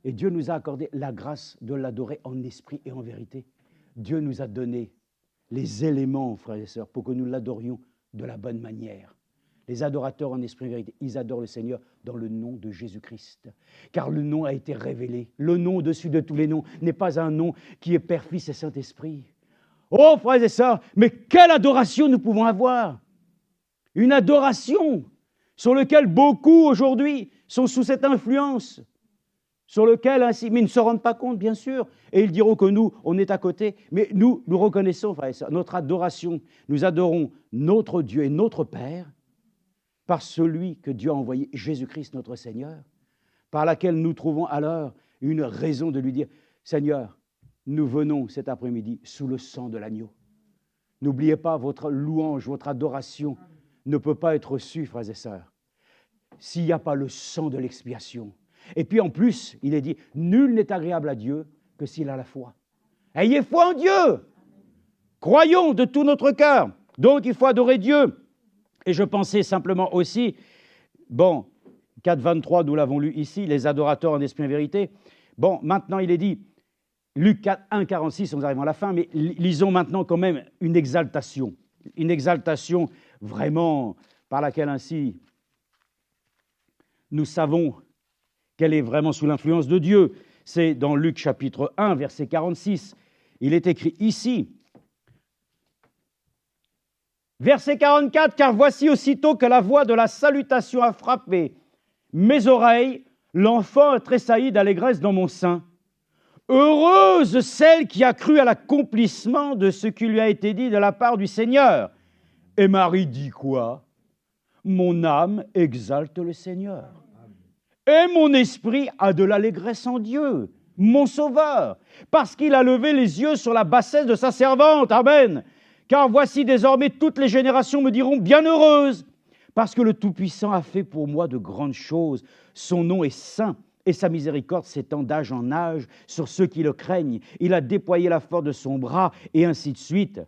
Et Dieu nous a accordé la grâce de l'adorer en esprit et en vérité. Dieu nous a donné les éléments, frères et sœurs, pour que nous l'adorions de la bonne manière. Les adorateurs en esprit et vérité, ils adorent le Seigneur dans le nom de Jésus-Christ. Car le nom a été révélé. Le nom au-dessus de tous les noms n'est pas un nom qui est Père, Fils et Saint-Esprit. Oh, frères et sœurs, mais quelle adoration nous pouvons avoir! Une adoration sur laquelle beaucoup aujourd'hui sont sous cette influence. sur lequel ainsi, mais ils ne se rendent pas compte, bien sûr, et ils diront que nous, on est à côté, mais nous reconnaissons, frères et sœurs, notre adoration, nous adorons notre Dieu et notre Père par celui que Dieu a envoyé, Jésus-Christ notre Seigneur, par laquelle nous trouvons alors une raison de lui dire, Seigneur, nous venons cet après-midi sous le sang de l'agneau. N'oubliez pas, votre louange, votre adoration ne peut pas être reçue, frères et sœurs, s'il n'y a pas le sang de l'expiation. Et puis en plus, il est dit, nul n'est agréable à Dieu que s'il a la foi. Ayez foi en Dieu. Croyons de tout notre cœur. Donc il faut adorer Dieu. Et je pensais simplement aussi, 4,23, nous l'avons lu ici, les adorateurs en esprit et en vérité. Bon, maintenant il est dit, Luc 1,46, nous arrivons à la fin, mais lisons maintenant quand même une exaltation vraiment par laquelle ainsi nous savons qu'elle est vraiment sous l'influence de Dieu. C'est dans Luc chapitre 1, verset 46. Il est écrit ici, verset 44, « Car voici aussitôt que la voix de la salutation a frappé mes oreilles, l'enfant a tressailli d'allégresse dans mon sein. Heureuse celle qui a cru à l'accomplissement de ce qui lui a été dit de la part du Seigneur. » Et Marie dit quoi? « Mon âme exalte le Seigneur. Et mon esprit a de l'allégresse en Dieu, mon Sauveur, parce qu'il a levé les yeux sur la bassesse de sa servante. » Amen. « Car voici désormais toutes les générations me diront bienheureuse, parce que le Tout-Puissant a fait pour moi de grandes choses. Son nom est saint, et sa miséricorde s'étend d'âge en âge sur ceux qui le craignent. Il a déployé la force de son bras, et ainsi de suite. »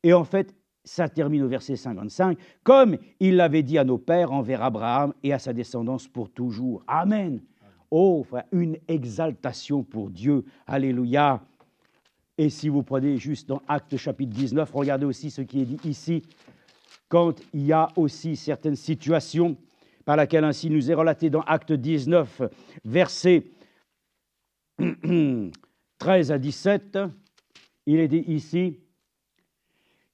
Et en fait, ça termine au verset 55, « Comme il l'avait dit à nos pères envers Abraham et à sa descendance pour toujours. » Amen. Oh, frère, une exaltation pour Dieu. Alléluia. Et si vous prenez juste dans Actes chapitre 19, regardez aussi ce qui est dit ici, quand il y a aussi certaines situations par laquelle ainsi nous est relaté dans Actes 19, versets 13 à 17, il est dit ici,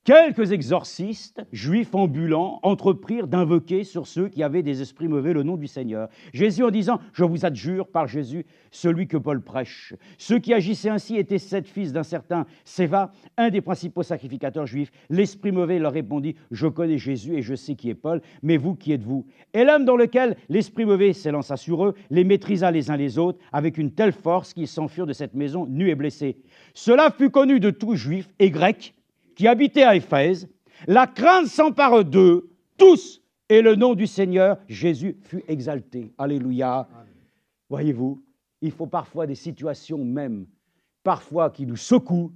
quelques exorcistes, juifs ambulants, entreprirent d'invoquer sur ceux qui avaient des esprits mauvais le nom du Seigneur. Jésus en disant, je vous adjure par Jésus, celui que Paul prêche. Ceux qui agissaient ainsi étaient 7 fils d'un certain Séva, un des principaux sacrificateurs juifs. L'esprit mauvais leur répondit, je connais Jésus et je sais qui est Paul, mais vous, qui êtes-vous? Et l'homme dans lequel l'esprit mauvais s'élança sur eux, les maîtrisa les uns les autres, avec une telle force qu'ils s'enfuirent de cette maison nus et blessés. Cela fut connu de tous Juifs et Grecs, qui habitaient à Éphèse, la crainte s'empare d'eux, tous, et le nom du Seigneur Jésus fut exalté. Alléluia. Amen. Voyez-vous, il faut parfois des situations même, parfois qui nous secouent,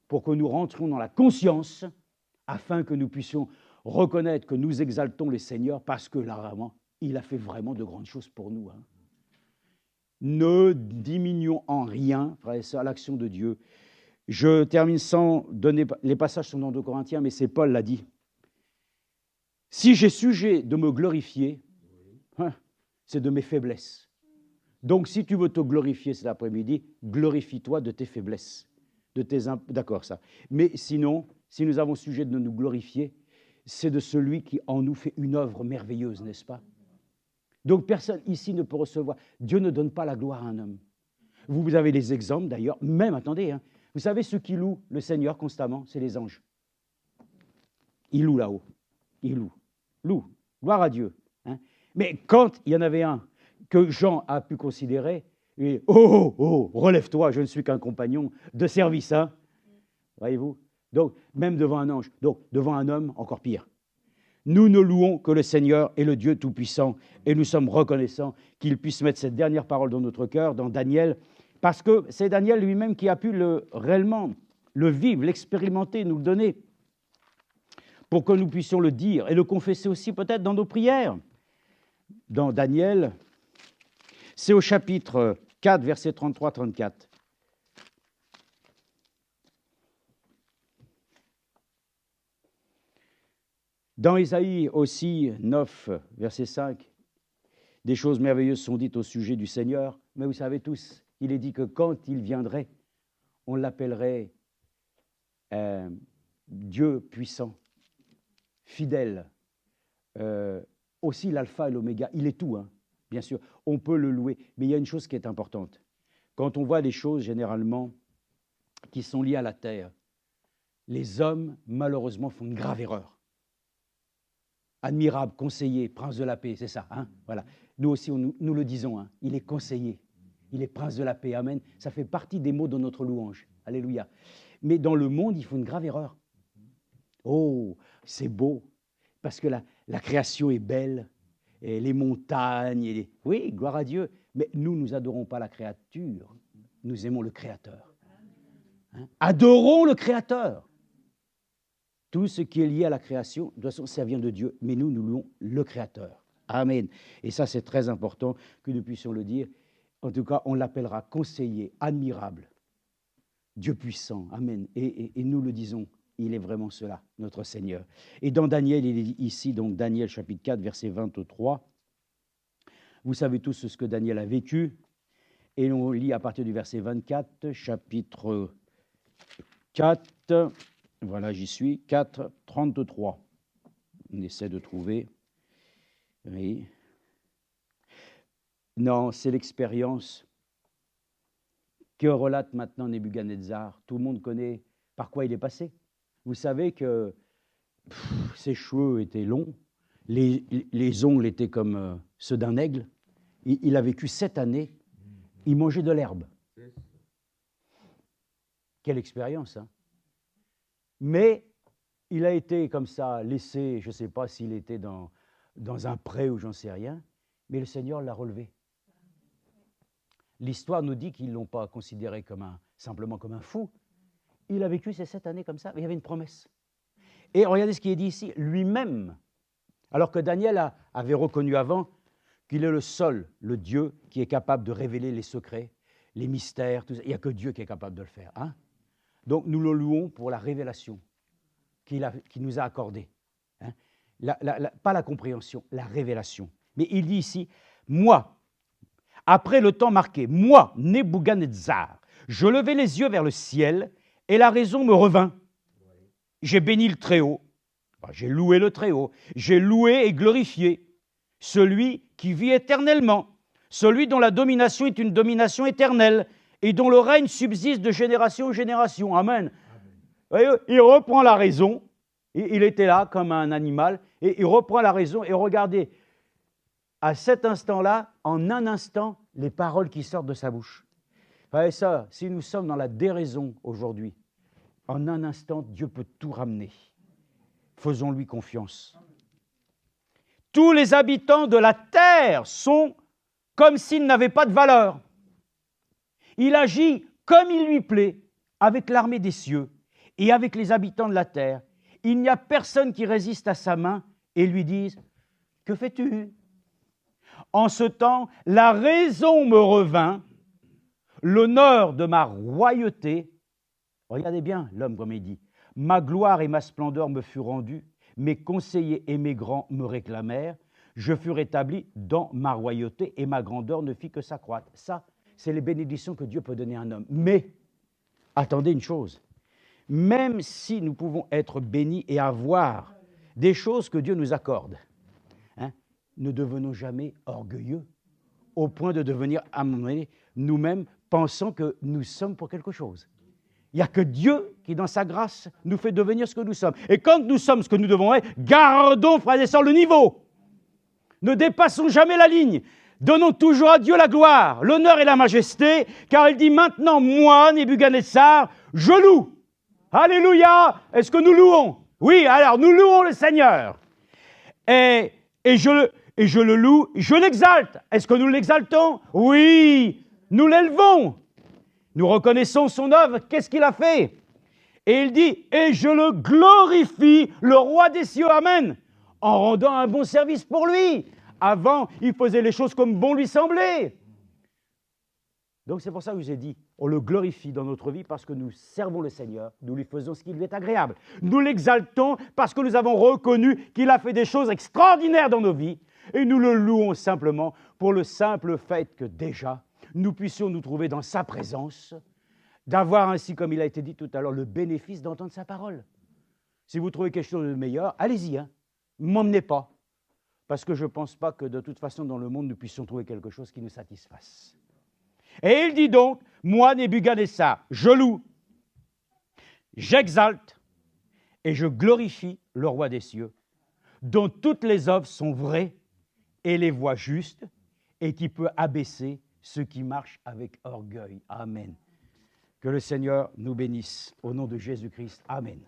pour que nous rentrions dans la conscience, afin que nous puissions reconnaître que nous exaltons le Seigneur, parce que là, vraiment, il a fait vraiment de grandes choses pour nous. Ne diminuons en rien, frères et sœurs, l'action de Dieu. Je termine sans donner, les passages sont dans 2 Corinthiens, mais c'est Paul l'a dit. Si j'ai sujet de me glorifier, c'est de mes faiblesses. Donc si tu veux te glorifier cet après-midi, glorifie-toi de tes faiblesses. D'accord, ça. Mais sinon, si nous avons sujet de nous glorifier, c'est de celui qui en nous fait une œuvre merveilleuse, n'est-ce pas? Donc personne ici ne peut recevoir. Dieu ne donne pas la gloire à un homme. Vous avez des exemples d'ailleurs, même, attendez, vous savez, ceux qui louent le Seigneur constamment, c'est les anges. Ils louent là-haut. Ils louent. Gloire à Dieu. Mais quand il y en avait un que Jean a pu considérer, et, oh, relève-toi, je ne suis qu'un compagnon de service. Voyez-vous? Donc, même devant un ange, donc devant un homme, encore pire. Nous ne louons que le Seigneur et le Dieu Tout-Puissant, et nous sommes reconnaissants qu'il puisse mettre cette dernière parole dans notre cœur, dans Daniel, parce que c'est Daniel lui-même qui a pu réellement le vivre, l'expérimenter, nous le donner, pour que nous puissions le dire et le confesser aussi peut-être dans nos prières. Dans Daniel, c'est au chapitre 4, versets 33-34. Dans Ésaïe aussi, 9, verset 5, des choses merveilleuses sont dites au sujet du Seigneur, mais vous savez tous, il est dit que quand il viendrait, on l'appellerait Dieu puissant, fidèle, aussi l'alpha et l'oméga, il est tout. bien sûr, on peut le louer. Mais il y a une chose qui est importante. Quand on voit des choses, généralement, qui sont liées à la terre, les hommes, malheureusement, font une grave erreur. Admirable, conseiller, prince de la paix, c'est ça. Hein, voilà. Nous aussi, nous le disons, hein, il est conseiller, il est prince de la paix, amen. Ça fait partie des mots de notre louange, alléluia. Mais dans le monde, il faut une grave erreur. Oh, c'est beau, parce que la création est belle, et les montagnes, oui, gloire à Dieu, mais nous adorons pas la créature, nous aimons le Créateur. Hein? Adorons le Créateur. Tout ce qui est lié à la création, de toute façon, ça vient de Dieu, mais nous louons le Créateur. Amen. Et ça, c'est très important que nous puissions le dire. En tout cas, on l'appellera conseiller, admirable, Dieu puissant. Amen. Et nous le disons, il est vraiment cela, notre Seigneur. Et dans Daniel, il est dit ici, donc Daniel chapitre 4, verset 23, vous savez tous ce que Daniel a vécu, et on lit à partir du verset 24, chapitre 4, voilà, j'y suis, 4, 33. On essaie de trouver. Oui. Non, c'est l'expérience que relate maintenant Nebuchadnezzar. Tout le monde connaît par quoi il est passé. Vous savez que ses cheveux étaient longs, les ongles étaient comme ceux d'un aigle. Il a vécu 7 années, il mangeait de l'herbe. Quelle expérience, hein? Mais il a été comme ça, laissé, je ne sais pas s'il était dans un pré ou j'en sais rien, mais le Seigneur l'a relevé. L'histoire nous dit qu'ils ne l'ont pas considéré simplement comme un fou. Il a vécu ces 7 années comme ça, mais il y avait une promesse. Et regardez ce qui est dit ici, lui-même, alors que Daniel avait reconnu avant qu'il est le seul, le Dieu, qui est capable de révéler les secrets, les mystères, tout ça. Il n'y a que Dieu qui est capable de le faire. Hein? Donc nous le louons pour la révélation qu'il nous a accordée. Hein? Pas la compréhension, la révélation. Mais il dit ici, moi, après le temps marqué, moi, Nebuchadnezzar, je levai les yeux vers le ciel et la raison me revint. J'ai béni le Très-Haut, j'ai loué le Très-Haut, j'ai loué et glorifié celui qui vit éternellement, celui dont la domination est une domination éternelle et dont le règne subsiste de génération en génération. Amen. Il reprend la raison, il était là comme un animal, et il reprend la raison, et regardez, à cet instant-là, en un instant, les paroles qui sortent de sa bouche. Et ça, si nous sommes dans la déraison aujourd'hui, en un instant, Dieu peut tout ramener. Faisons-lui confiance. Tous les habitants de la terre sont comme s'ils n'avaient pas de valeur. Il agit comme il lui plaît avec l'armée des cieux et avec les habitants de la terre. Il n'y a personne qui résiste à sa main et lui dise « Que fais-tu » En ce temps, la raison me revint, l'honneur de ma royauté. Regardez bien l'homme comme il dit. Ma gloire et ma splendeur me furent rendues, mes conseillers et mes grands me réclamèrent. Je fus rétabli dans ma royauté et ma grandeur ne fit que s'accroître. Ça, c'est les bénédictions que Dieu peut donner à un homme. Mais, attendez une chose, même si nous pouvons être bénis et avoir des choses que Dieu nous accorde, hein, ne devenons jamais orgueilleux au point de devenir, à un moment donné, nous-mêmes pensant que nous sommes pour quelque chose. Il n'y a que Dieu qui, dans sa grâce, nous fait devenir ce que nous sommes. Et quand nous sommes ce que nous devons être, gardons, frères et sœurs, le niveau. Ne dépassons jamais la ligne. Donnons toujours à Dieu la gloire, l'honneur et la majesté, car il dit maintenant, moi, Nebuchadnezzar, je loue. Alléluia. Est-ce que nous louons? Oui, alors nous louons le Seigneur. Et je le loue, je l'exalte. Est-ce que nous l'exaltons? Oui, nous l'élevons. Nous reconnaissons son œuvre, qu'est-ce qu'il a fait? Et il dit, et je le glorifie, le roi des cieux, amen, en rendant un bon service pour lui. Avant, il faisait les choses comme bon lui semblait. Donc c'est pour ça que je vous ai dit, on le glorifie dans notre vie parce que nous servons le Seigneur, nous lui faisons ce qui lui est agréable. Nous l'exaltons parce que nous avons reconnu qu'il a fait des choses extraordinaires dans nos vies et nous le louons simplement pour le simple fait que déjà, nous puissions nous trouver dans sa présence, d'avoir ainsi, comme il a été dit tout à l'heure, le bénéfice d'entendre sa parole. Si vous trouvez quelque chose de meilleur, allez-y, hein. Ne m'emmenez pas. parce que je ne pense pas que de toute façon dans le monde nous puissions trouver quelque chose qui nous satisfasse. Et il dit donc, moi Nebuchadnezzar, je loue, j'exalte et je glorifie le roi des cieux, dont toutes les œuvres sont vraies et les voies justes, et qui peut abaisser ceux qui marchent avec orgueil. Amen. Que le Seigneur nous bénisse. Au nom de Jésus-Christ. Amen.